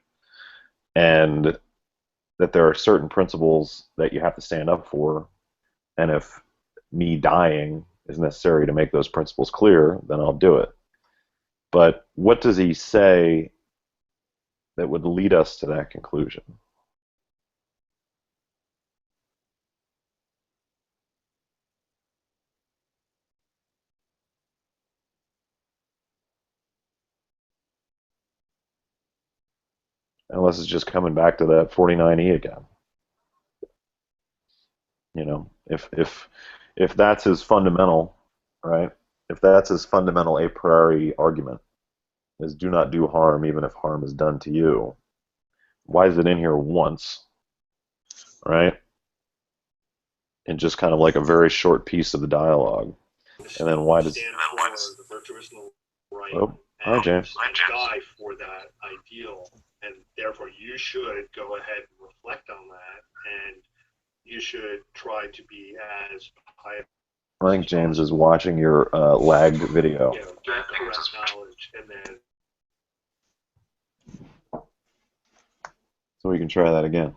and that there are certain principles that you have to stand up for, and if me dying is necessary to make those principles clear, then I'll do it. But what does he say that would lead us to that conclusion? Unless it's just coming back to that 49E again. If that's his fundamental, right? If that's his fundamental a priori argument, is do not do harm even if harm is done to you. Why is it in here once, right? And just kind of like a very short piece of the dialogue. And then why does... Oh, hi, James. Die for that ideal, and therefore you should go ahead and reflect on that, and you should try to be as high. I think James is watching your lagged video. Get correct knowledge, and then. So we can try that again.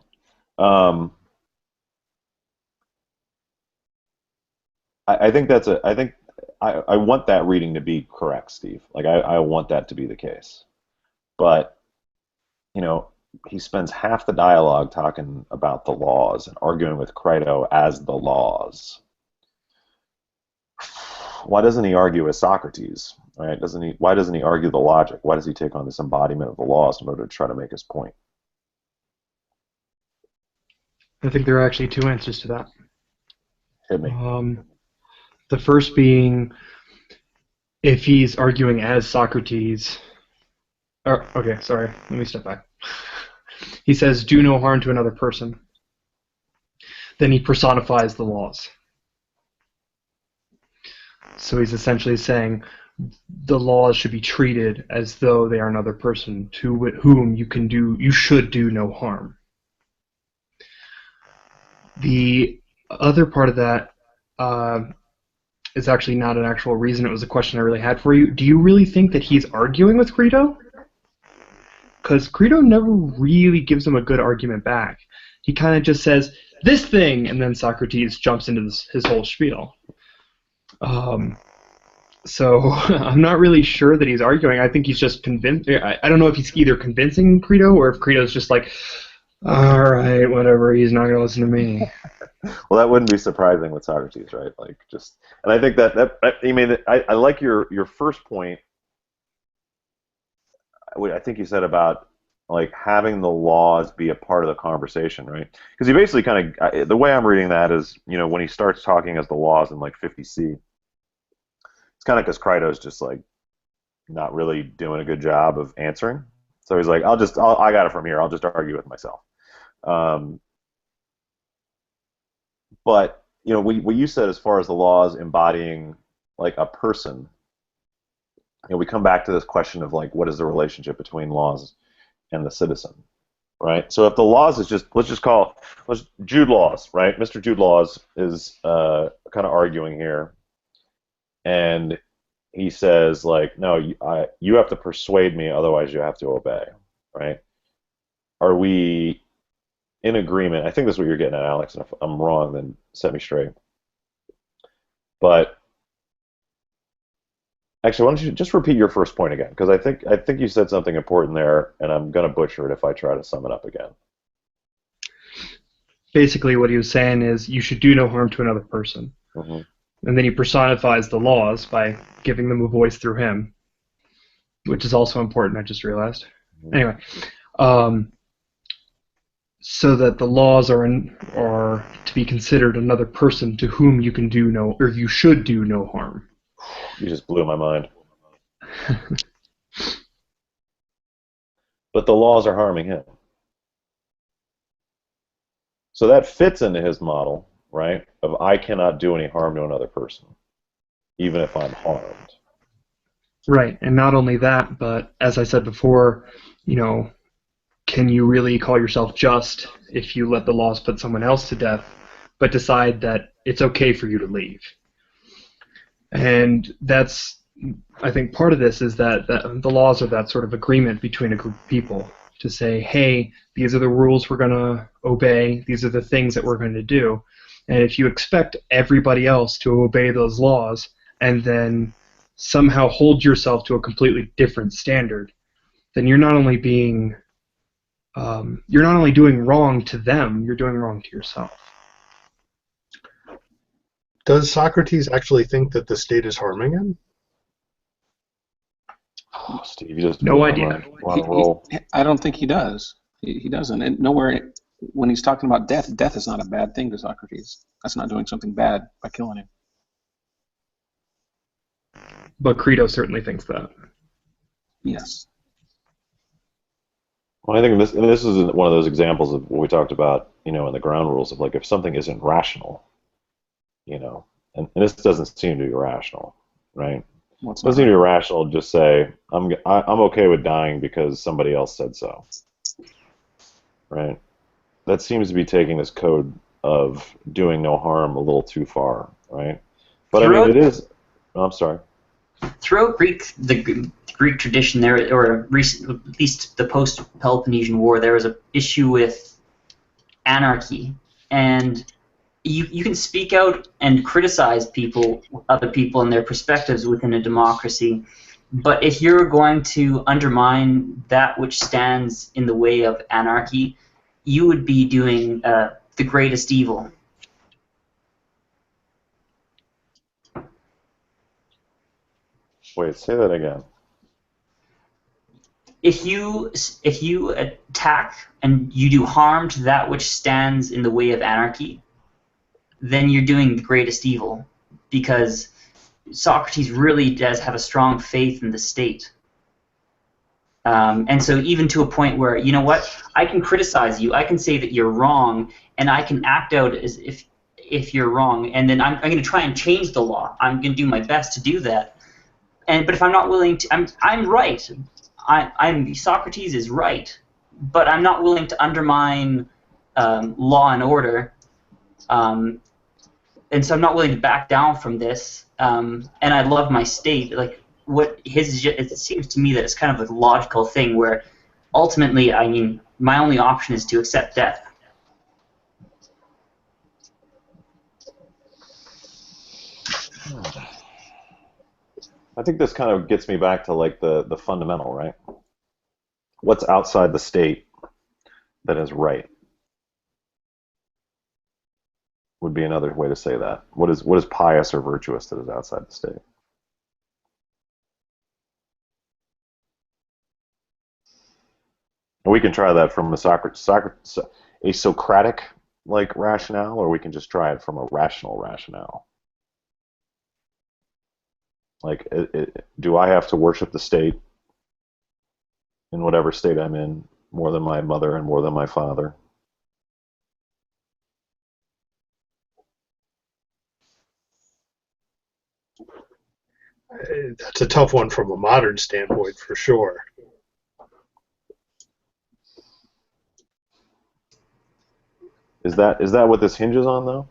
I think that's a. I think I want that reading to be correct, Steve. Like I want that to be the case, but he spends half the dialogue talking about the laws and arguing with Crito as the laws. Why doesn't he argue as Socrates? Right? Why doesn't he argue the logic? Why does he take on this embodiment of the laws in order to try to make his point? I think there are actually two answers to that. Hit me. The first being, if he's arguing as Socrates, okay, sorry, let me step back. He says, do no harm to another person. Then he personifies the laws. So he's essentially saying the laws should be treated as though they are another person to whom you should do no harm. The other part of that is actually not an actual reason. It was a question I really had for you. Do you really think that he's arguing with Crito? Because Crito never really gives him a good argument back. He kind of just says, this thing, and then Socrates jumps into his whole spiel. So I'm not really sure that he's arguing. I think he's just convinced. I don't know if he's either convincing Crito or if Crito's just like, all right, whatever. He's not going to listen to me. Well, that wouldn't be surprising with Socrates, right? Like just, and I think I like your first point. I think you said about like having the laws be a part of the conversation, right? Because he basically kind of, the way I'm reading that is, when he starts talking as the laws in like 50C, it's kind of because Crito's just like not really doing a good job of answering. So he's like, I got it from here. I'll just argue with myself. But what you said as far as the laws embodying like a person, we come back to this question of like, what is the relationship between laws and the citizen, right? So if the laws is just, let's Jude Laws, right? Mr. Jude Laws is kind of arguing here, and he says like, no, you have to persuade me, otherwise you have to obey, right? Are we in agreement? I think that's what you're getting at, Alex, and if I'm wrong, then set me straight. But actually, why don't you just repeat your first point again? Because I think you said something important there, and I'm going to butcher it if I try to sum it up again. Basically, what he was saying is you should do no harm to another person. Mm-hmm. And then he personifies the laws by giving them a voice through him, which is also important, I just realized. Mm-hmm. Anyway, so that the laws are to be considered another person to whom you can do no, or you should do no harm. You just blew my mind. But the laws are harming him. So that fits into his model, right, of I cannot do any harm to another person, even if I'm harmed. Right, and not only that, but as I said before, can you really call yourself just if you let the laws put someone else to death, but decide that it's okay for you to leave? And that's, I think, part of this is that the laws are that sort of agreement between a group of people to say, hey, these are the rules we're going to obey, these are the things that we're going to do. And if you expect everybody else to obey those laws and then somehow hold yourself to a completely different standard, then you're not only doing wrong to them, you're doing wrong to yourself. Does Socrates actually think that the state is harming him? Oh, Steve, you just no idea. I don't think he does. He doesn't. And nowhere, when he's talking about death, death is not a bad thing to Socrates. That's not doing something bad by killing him. But Crito certainly thinks that. Yes. Well, I think this is one of those examples of what we talked about, in the ground rules of like if something isn't rational, and this doesn't seem to be rational, right? It doesn't seem to be rational to just say I'm okay with dying because somebody else said so, right? That seems to be taking this code of doing no harm a little too far, right? But it is. Oh, I'm sorry. Throughout the Greek tradition, or at least the post-Peloponnesian War, there was an issue with anarchy, and you can speak out and criticize other people and their perspectives within a democracy, but if you're going to undermine that which stands in the way of anarchy, you would be doing the greatest evil. Wait, say that again. If you attack and you do harm to that which stands in the way of anarchy, then you're doing the greatest evil, because Socrates really does have a strong faith in the state. And so even to a point where, you know what, I can criticize you, I can say that you're wrong, and I can act out as if you're wrong, and then I'm going to try and change the law. I'm going to do my best to do that. But if I'm not willing to, I'm right. Socrates is right, but I'm not willing to undermine law and order, and so I'm not willing to back down from this. And I love my state. Like it seems to me that it's kind of a logical thing where, ultimately, my only option is to accept death. I think this kind of gets me back to like the fundamental, right? What's outside the state that is right would be another way to say that. What is pious or virtuous that is outside the state? And we can try that from a Socratic like rationale, or we can just try it from a rational rationale. Like, do I have to worship the state in whatever state I'm in more than my mother and more than my father? That's a tough one from a modern standpoint, for sure. Is that what this hinges on, though?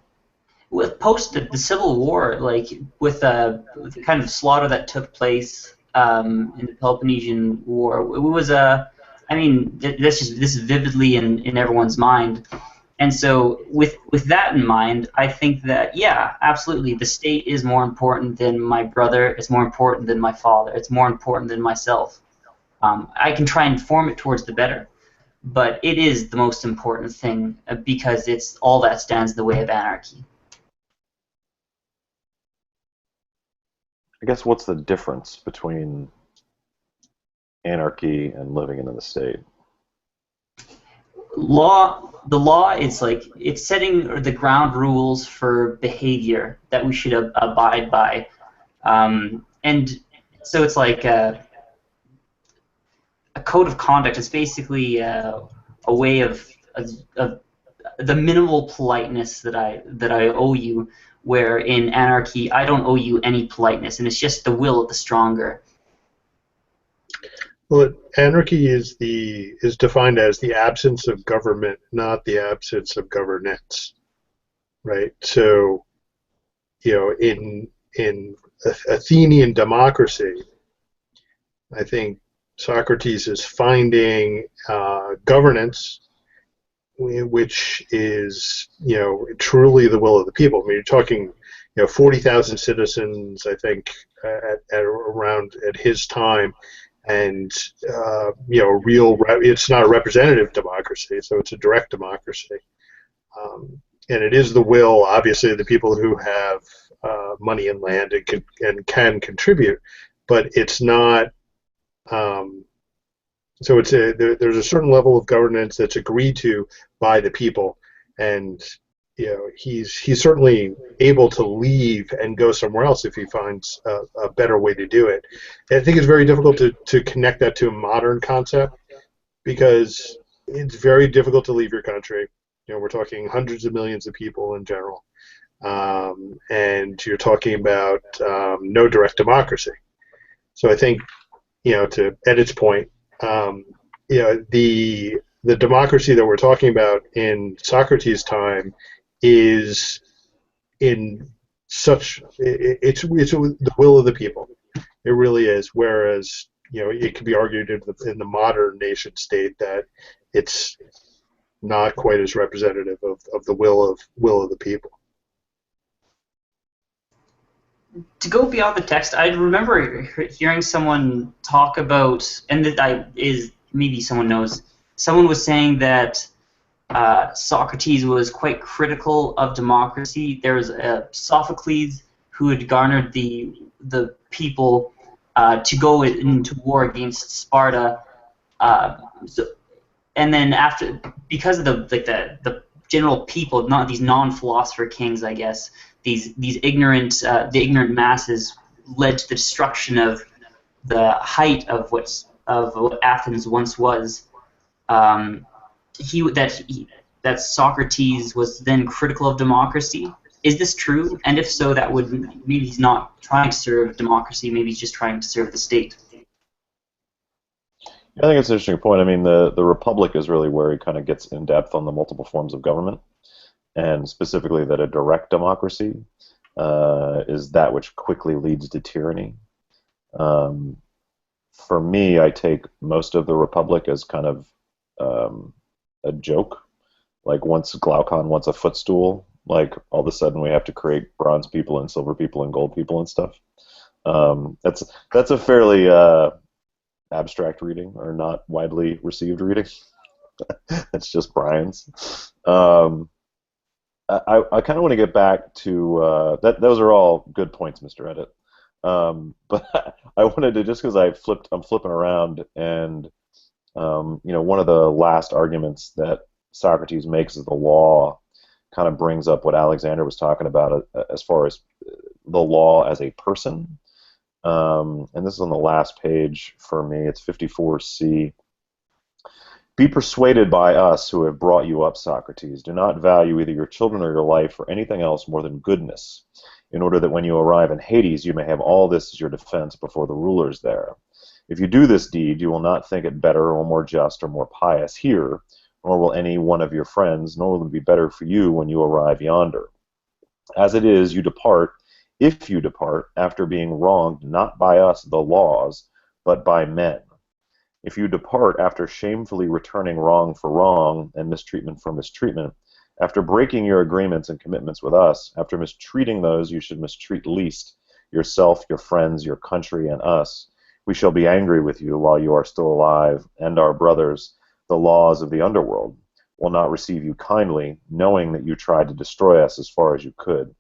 With post the Civil War, like with the kind of slaughter that took place in the Peloponnesian War, it was I mean, this is vividly in everyone's mind. And so, with that in mind, I think that, yeah, absolutely, the state is more important than my brother. It's more important than my father. It's more important than myself. I can try and form it towards the better, but it is the most important thing because it's all that stands in the way of anarchy. I guess what's the difference between anarchy and living in the state? The law is like it's setting the ground rules for behavior that we should abide by, and so it's like a code of conduct. It's basically a way of the minimal politeness that I owe you. Where in anarchy, I don't owe you any politeness, and it's just the will of the stronger. Well, anarchy is defined as the absence of government, not the absence of governance, right? So, in Athenian democracy, I think Socrates is finding governance, which is truly the will of the people. I mean, you're talking 40,000 citizens, I think, at his time. And it's not a representative democracy, so it's a direct democracy, and it is the will, obviously, of the people who have money and land and can contribute, but it's not. So there's a certain level of governance that's agreed to by the people, and he's certainly able to leave and go somewhere else if he finds a better way to do it. And I think it's very difficult to connect that to a modern concept because it's very difficult to leave your country. We're talking hundreds of millions of people in general, and you're talking about no direct democracy. So I think, to Edith's point, the democracy that we're talking about in Socrates' time is in such it's the will of the people. It really is. Whereas it could be argued in the modern nation state that it's not quite as representative of the will of the people. To go beyond the text, I remember hearing someone talk about, and that is maybe someone knows. Someone was saying that Socrates was quite critical of democracy. There was Sophocles who had garnered the people to go into war against Sparta. And then because of the general people, not these non-philosopher kings, I guess, the ignorant masses led to the destruction of the height of what Athens once was. That Socrates was then critical of democracy. Is this true? And if so, that would maybe he's not trying to serve democracy. Maybe he's just trying to serve the state. I think it's an interesting point. I mean, the Republic is really where he kind of gets in depth on the multiple forms of government, and specifically that a direct democracy is that which quickly leads to tyranny. For me, I take most of the Republic as kind of a joke. Like once Glaucon wants a footstool, like all of a sudden we have to create bronze people and silver people and gold people and stuff. That's a fairly abstract reading, or not widely received reading. That's just Brian's. I kind of want to get back to that. Those are all good points, Mr. Edit. But I wanted to, just because I'm flipping around, and one of the last arguments that Socrates makes is the law kind of brings up what Alexander was talking about as far as the law as a person. And this is on the last page for me. It's 54C. Be persuaded by us who have brought you up, Socrates. Do not value either your children or your life or anything else more than goodness, in order that when you arrive in Hades you may have all this as your defense before the rulers there. If you do this deed, you will not think it better or more just or more pious here, nor will any one of your friends, nor will it be better for you when you arrive yonder. As it is, you depart, if you depart, after being wronged not by us, the laws, but by men. If you depart after shamefully returning wrong for wrong and mistreatment for mistreatment, after breaking your agreements and commitments with us, after mistreating those you should mistreat least, yourself, your friends, your country, and us, we shall be angry with you while you are still alive, and our brothers, the laws of the underworld, will not receive you kindly, knowing that you tried to destroy us as far as you could.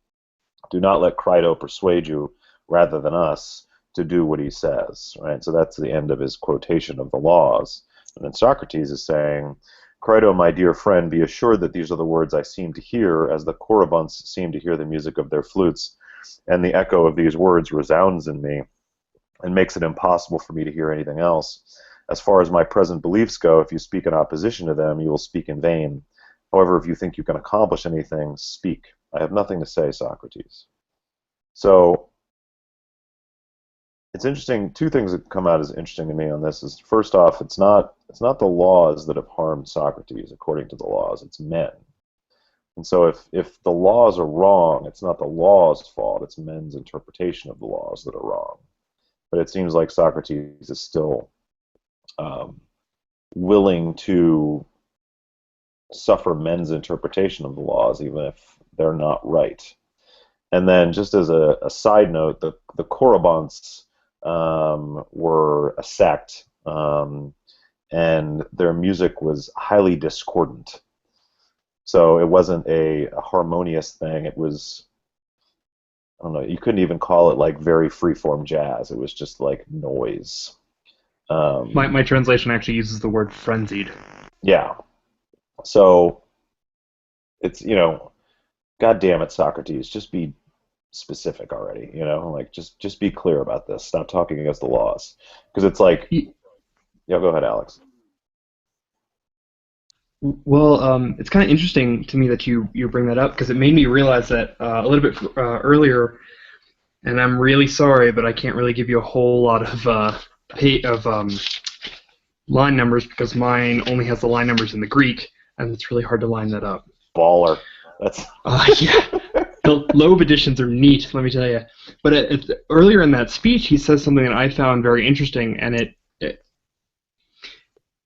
Do not let Crito persuade you, rather than us, to do what he says. Right? So that's the end of his quotation of the laws. And then Socrates is saying, Crito, my dear friend, be assured that these are the words I seem to hear, as the corybants seem to hear the music of their flutes, and the echo of these words resounds in me, and makes it impossible for me to hear anything else. As far as my present beliefs go, if you speak in opposition to them, you will speak in vain. However, if you think you can accomplish anything, speak. I have nothing to say, Socrates. So, it's interesting. Two things that come out as interesting to me on this is, first off, it's not the laws that have harmed Socrates, according to the laws. It's men. And so if the laws are wrong, it's not the law's fault. It's men's interpretation of the laws that are wrong. But it seems like Socrates is still willing to suffer men's interpretation of the laws, even if they're not right. And then, just as a side note, the corybants were a sect, and their music was highly discordant. So it wasn't a harmonious thing. It was, I don't know, you couldn't even call it like very freeform jazz. It was just like noise. My translation actually uses the word frenzied. Yeah. So it's, God damn it, Socrates, just be specific already, like just be clear about this. Stop talking against the laws. Because it's like, yeah, go ahead, Alex. Well, it's kind of interesting to me that you bring that up, because it made me realize that a little bit earlier, and I'm really sorry, but I can't really give you a whole lot of line numbers, because mine only has the line numbers in the Greek, and it's really hard to line that up. Baller. That's yeah. The Loeb editions are neat, let me tell you. But earlier in that speech, he says something that I found very interesting, and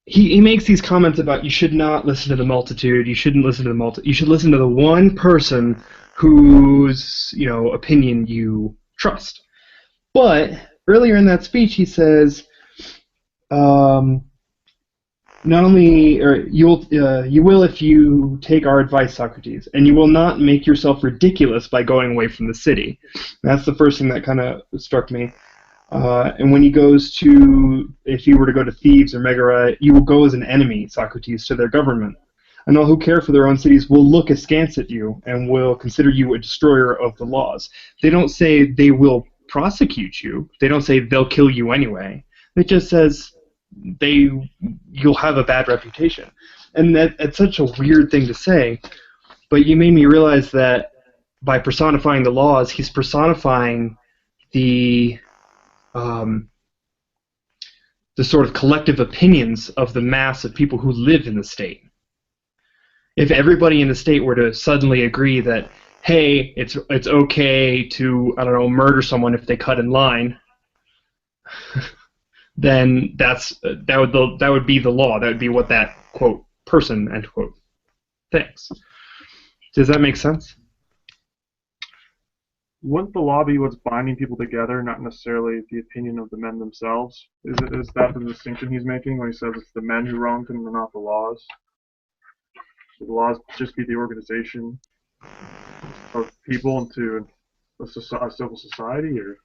he makes these comments about you should not listen to the multitude, you shouldn't listen to the multitude, you should listen to the one person whose opinion you trust. But earlier in that speech, he says, not only, or you will if you take our advice, Socrates, and you will not make yourself ridiculous by going away from the city. That's the first thing that kind of struck me. And when he goes to, if you were to go to Thebes or Megara, you will go as an enemy, Socrates, to their government. And all who care for their own cities will look askance at you and will consider you a destroyer of the laws. They don't say they will prosecute you. They don't say they'll kill you anyway. It just says you'll have a bad reputation. And that's such a weird thing to say, but you made me realize that by personifying the laws, he's personifying the sort of collective opinions of the mass of people who live in the state. If everybody in the state were to suddenly agree that, hey, it's okay to, I don't know, murder someone if they cut in line, then that would be the law. That would be what that, quote, person, end quote, thinks. Does that make sense? wouldn't the law be what's binding people together, not necessarily the opinion of the men themselves? Is that the distinction he's making when he says it's the men who wronged him and not the laws? Should the laws just be the organization of people into a civil society, or?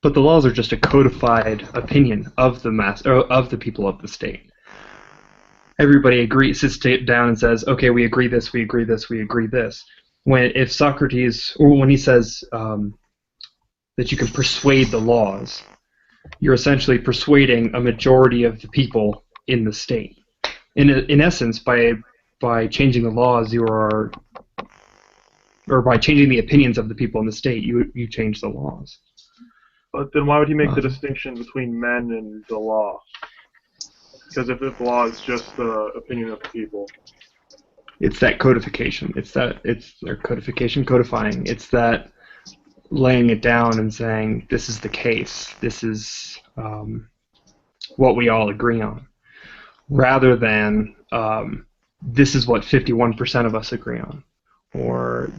But the laws are just a codified opinion of the of the people of the state. Everybody agrees, sits down and says, "Okay, we agree this, we agree this, we agree this." If Socrates, or when he says that you can persuade the laws, you're essentially persuading a majority of the people in the state. In essence, by changing the laws, or by changing the opinions of the people in the state, you change the laws. But then why would he make the distinction between men and the law? Because if the law is just the opinion of the people. It's that codification. It's their codifying. It's that laying it down and saying, this is the case. This is what we all agree on. Rather than, this is what 51% of us agree on. Or,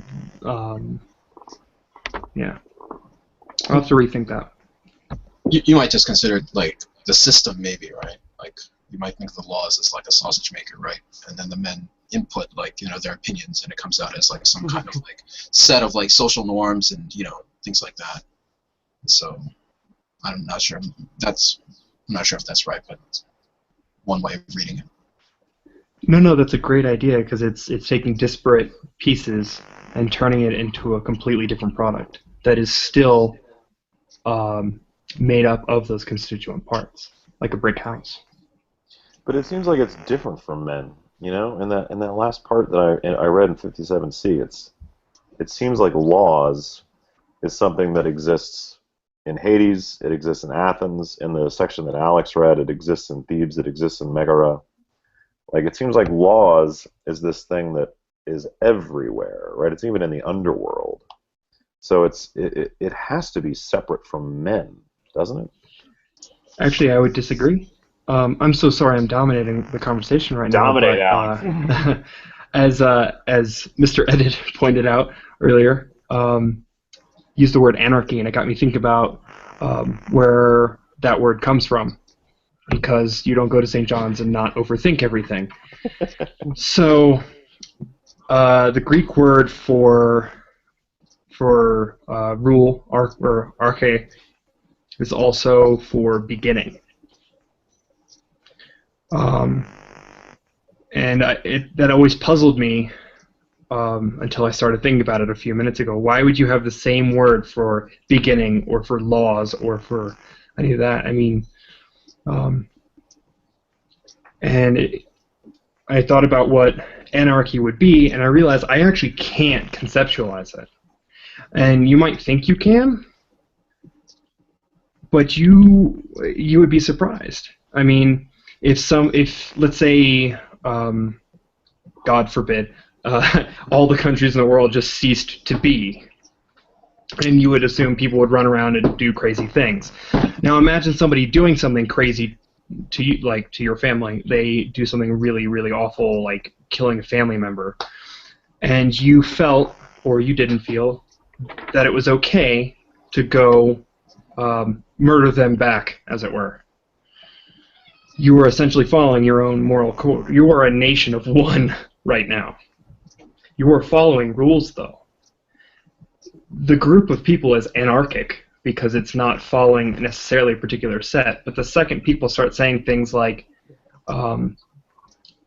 yeah. I'll have to rethink that. You might just consider it like the system, maybe, right? Like you might think of the laws as like a sausage maker, right? And then the men input like their opinions, and it comes out as like some kind of like set of like social norms and things like that. So I'm not sure if that's right, but it's one way of reading it. No, that's a great idea because it's taking disparate pieces and turning it into a completely different product that is still made up of those constituent parts, like a brick house. But it seems like it's different from men, in that last part that I read in 57C. It seems like laws is something that exists in Hades, it exists in Athens, in the section that Alex read, it exists in Thebes, it exists in Megara. Like, it seems like laws is this thing that is everywhere, right? It's even in the underworld. So it has to be separate from men, doesn't it? Actually, I would disagree. I'm so sorry I'm dominating the conversation right now. Dominate, Alex. As Mr. Edit pointed out earlier, used the word anarchy, and it got me thinking about where that word comes from, because you don't go to St. John's and not overthink everything. So the Greek word for rule, or arche, is also for beginning. And that always puzzled me until I started thinking about it a few minutes ago. Why would you have the same word for beginning or for laws or for any of that? I mean, I thought about what anarchy would be, and I realized I actually can't conceptualize it. And you might think you can, but you would be surprised. I mean, if let's say, God forbid, all the countries in the world just ceased to be, and you would assume people would run around and do crazy things. Now imagine somebody doing something crazy to you, like to your family. They do something really, really awful, like killing a family member, and you felt, or you didn't feel, that it was okay to go murder them back, as it were. You were essentially following your own moral code. You are a nation of one right now. You are following rules, though. The group of people is anarchic because it's not following necessarily a particular set, but the second people start saying things like, oh,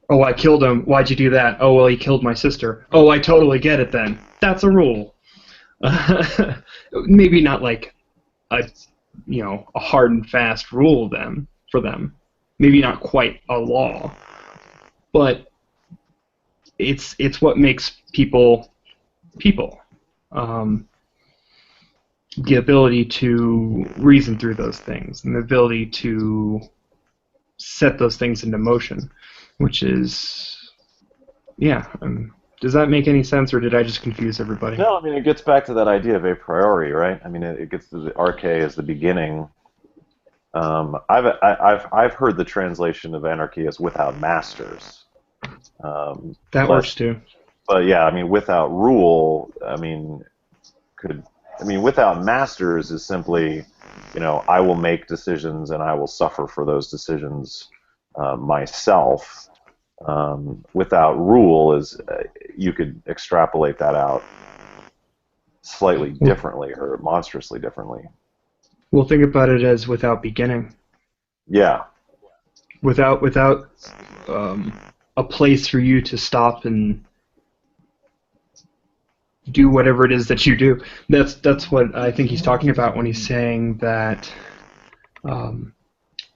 I killed him, why'd you do that? Oh, well, he killed my sister. Oh, I totally get it then. That's a rule. Maybe not like a hard and fast rule for them. Maybe not quite a law, but it's what makes people people. The ability to reason through those things, and the ability to set those things into motion, which is, yeah. Does that make any sense, or did I just confuse everybody? No, I mean, it gets back to that idea of a priori, right? I mean, it gets to the arche as the beginning. I've heard the translation of anarchy as without masters. That works too. But yeah, I mean, without rule, I mean, could. I mean, without masters is simply, I will make decisions and I will suffer for those decisions myself. Without rule is you could extrapolate that out slightly differently or monstrously differently. We'll think about it as without beginning. Yeah. Without a place for you to stop and do whatever it is that you do. That's what I think he's talking about when he's saying that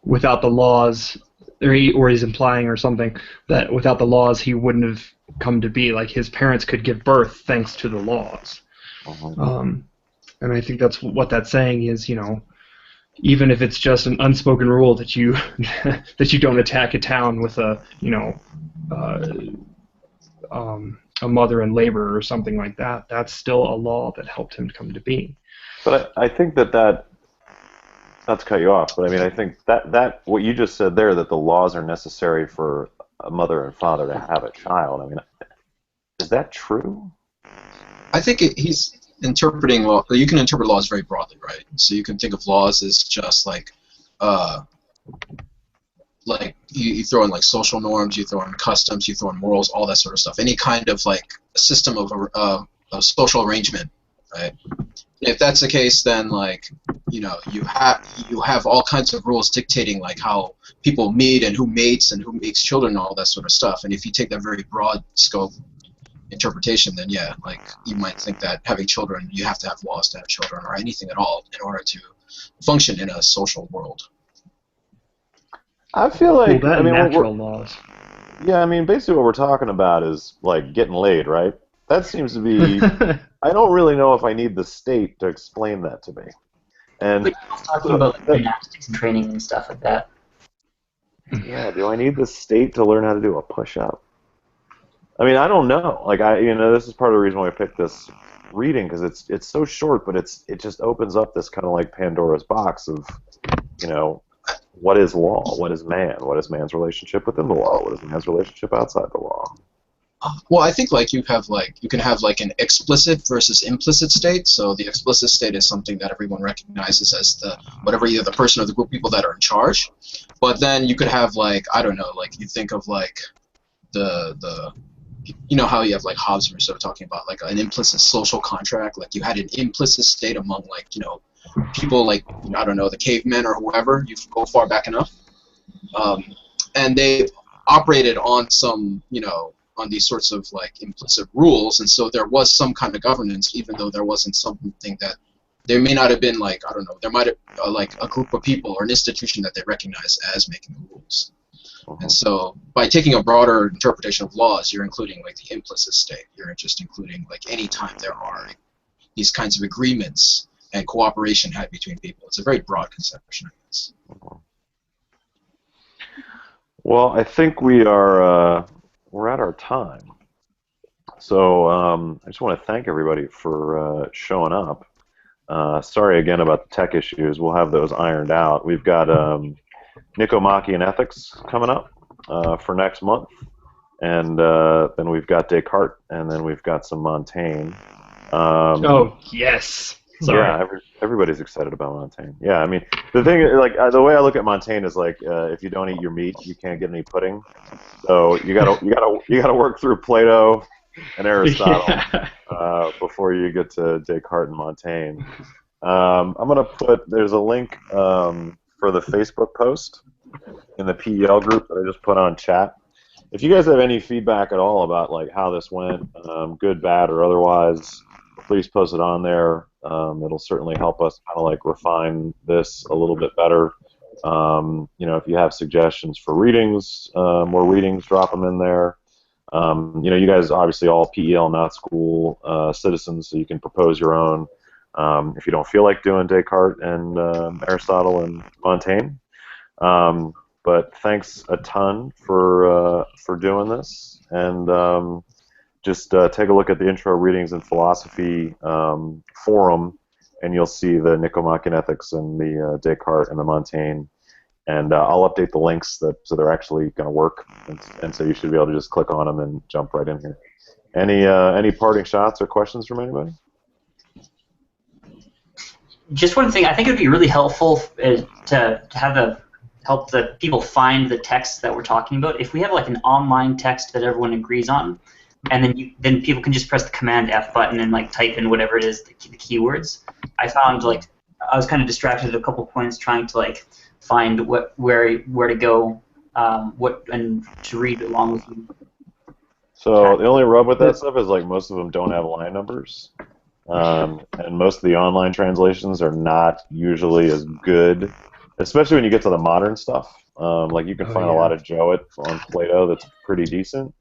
without the laws, or he's implying or something that without the laws he wouldn't have come to be. Like his parents could give birth thanks to the laws. And I think that's what that's saying is, even if it's just an unspoken rule that you that you don't attack a town with a mother in labor or something like that, that's still a law that helped him come to be. But I think that not to cut you off, but I mean, I think that what you just said there, that the laws are necessary for a mother and father to have a child, I mean, is that true? I think he's interpreting law. You can interpret laws very broadly, right? So you can think of laws as just like you throw in like social norms, you throw in customs, you throw in morals, all that sort of stuff. Any kind of like a system of a social arrangement, right? If that's the case, then like you have all kinds of rules dictating like how people meet and who mates and who makes children and all that sort of stuff. And if you take that very broad scope interpretation, then yeah, like you might think that having children, you have to have laws to have children or anything at all in order to function in a social world. I feel like natural laws. Yeah, I mean, basically what we're talking about is like getting laid, right? That seems to be. I don't really know if I need the state to explain that to me. And but you're talking about like, gymnastics training and stuff like that. Yeah, do I need the state to learn how to do a push-up? I mean, I don't know. Like this is part of the reason why I picked this reading, because it's so short, but it just opens up this kind of like Pandora's box of, what is law? What is man? What is man's relationship within the law? What is man's relationship outside the law? Well, I think like you can have like an explicit versus implicit state. So the explicit state is something that everyone recognizes as either the person or the group of people that are in charge. But then you could have like, I don't know, like you think of like how you have like Hobbes were sort of talking about like an implicit social contract. Like you had an implicit state among like people like I don't know, the cavemen or whoever. You go far back enough, and they operated on some on these sorts of like implicit rules, and so there was some kind of governance, even though there wasn't something that there may not have been like I don't know, there might have like a group of people or an institution that they recognize as making the rules. And so by taking a broader interpretation of laws, you're including like the implicit state. You're just including like any time there are these kinds of agreements and cooperation had between people. It's a very broad conception, I guess. Well, I think we're at our time. So I just want to thank everybody for showing up. Sorry again about the tech issues. We'll have those ironed out. We've got Nicomachean Ethics coming up for next month, and then we've got Descartes, and then we've got some Montaigne. Oh yes. Sorry. Yeah, everybody's excited about Montaigne. Yeah, I mean the thing, like the way I look at Montaigne is like if you don't eat your meat, you can't get any pudding. So you gotta work through Plato and Aristotle before you get to Descartes and Montaigne. I'm gonna there's a link for the Facebook post in the PEL group that I just put on chat. If you guys have any feedback at all about like how this went, good, bad, or otherwise, please post it on there. It'll certainly help us kind of like refine this a little bit better. If you have suggestions for readings, more readings, drop them in there. You guys obviously all PEL not school citizens, so you can propose your own. If you don't feel like doing Descartes and Aristotle and Montaigne. But thanks a ton for doing this, and just take a look at the Intro Readings in Philosophy forum, and you'll see the Nicomachean Ethics and the Descartes and the Montaigne. And I'll update the links so they're actually going to work, and so you should be able to just click on them and jump right in here. Any parting shots or questions from anybody? just one thing, I think it would be really helpful to have help the people find the texts that we're talking about. If we have like an online text that everyone agrees on, and then people can just press the Command F button and like type in whatever it is, the keywords. I found like I was kind of distracted at a couple points trying to like find where to go, and to read along with you. So the only rub with that stuff is like most of them don't have line numbers, and most of the online translations are not usually as good, especially when you get to the modern stuff. Like you can find a lot of Jowett on Plato that's pretty decent,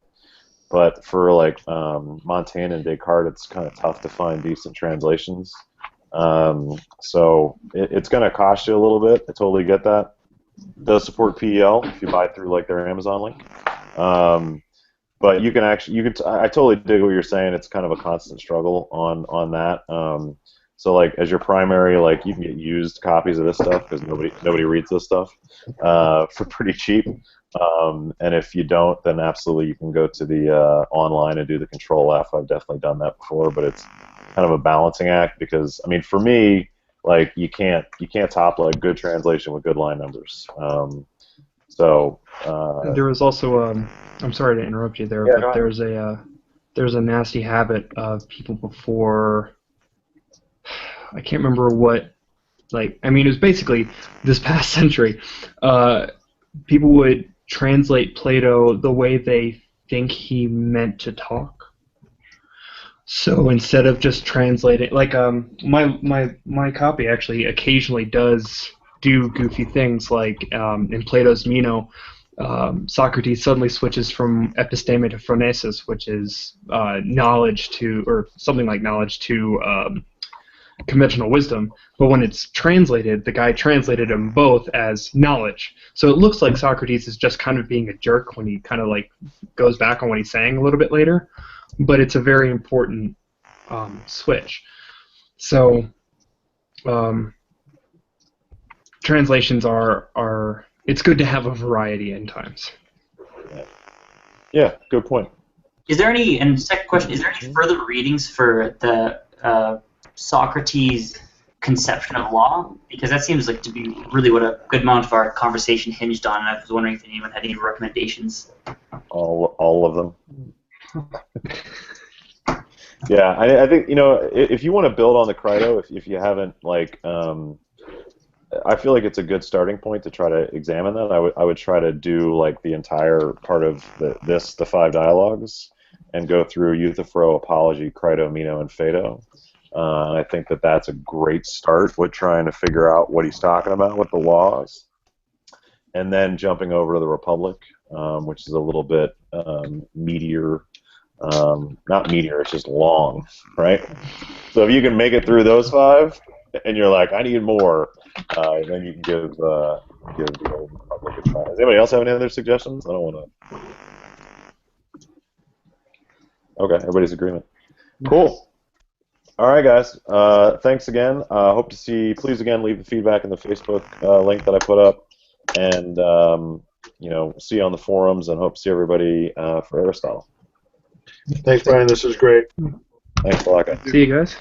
but for like Montaigne and Descartes, it's kind of tough to find decent translations. So it's going to cost you a little bit. I totally get that. It does support PEL if you buy through like their Amazon link. But you can I totally dig what you're saying. It's kind of a constant struggle on that. So like as your primary, like you can get used copies of this stuff because nobody reads this stuff for pretty cheap. And if you don't, then absolutely you can go to the online and do the Control F. I've definitely done that before, but it's kind of a balancing act because I mean for me, like you can't top like good translation with good line numbers. There was also I'm sorry to interrupt you there, but there's a nasty habit of people before. I can't remember what. Like I mean, it was basically this past century. People would translate Plato the way they think he meant to talk. So instead of just translating, like my copy actually occasionally does do goofy things, like in Plato's Meno, Socrates suddenly switches from episteme to phronesis, which is knowledge to, or something like knowledge to conventional wisdom. But when it's translated, the guy translated them both as knowledge. So it looks like Socrates is just kind of being a jerk when he kind of like goes back on what he's saying a little bit later. But it's a very important switch. So translations are it's good to have a variety in times. Yeah, good point. Is there any, and second question, is there any further readings for the Socrates' conception of law? Because that seems like to be really what a good amount of our conversation hinged on, and I was wondering if anyone had any recommendations. All of them. Yeah, I think, you know, if you want to build on the Crito, if you haven't, like, I feel like it's a good starting point to try to examine that. I would try to do, like, the entire part of the 5 dialogues and go through Euthyphro, Apology, Crito, Meno, and Phaedo. And I think that that's a great start with trying to figure out what he's talking about with the laws. And then jumping over to the Republic, which is a little bit meatier. Not meatier, it's just long, right? So if you can make it through those 5, and you're like, I need more, then you can give the Republic a try. Does anybody else have any other suggestions? I don't want to. Okay, everybody's agreement. Cool. All right, guys. Thanks again. Hope to see. Please again leave the feedback in the Facebook link that I put up, and you know, see you on the forums, and hope to see everybody for Aristotle. Thanks, Brian. This was great. Thanks a lot, guys. See you guys.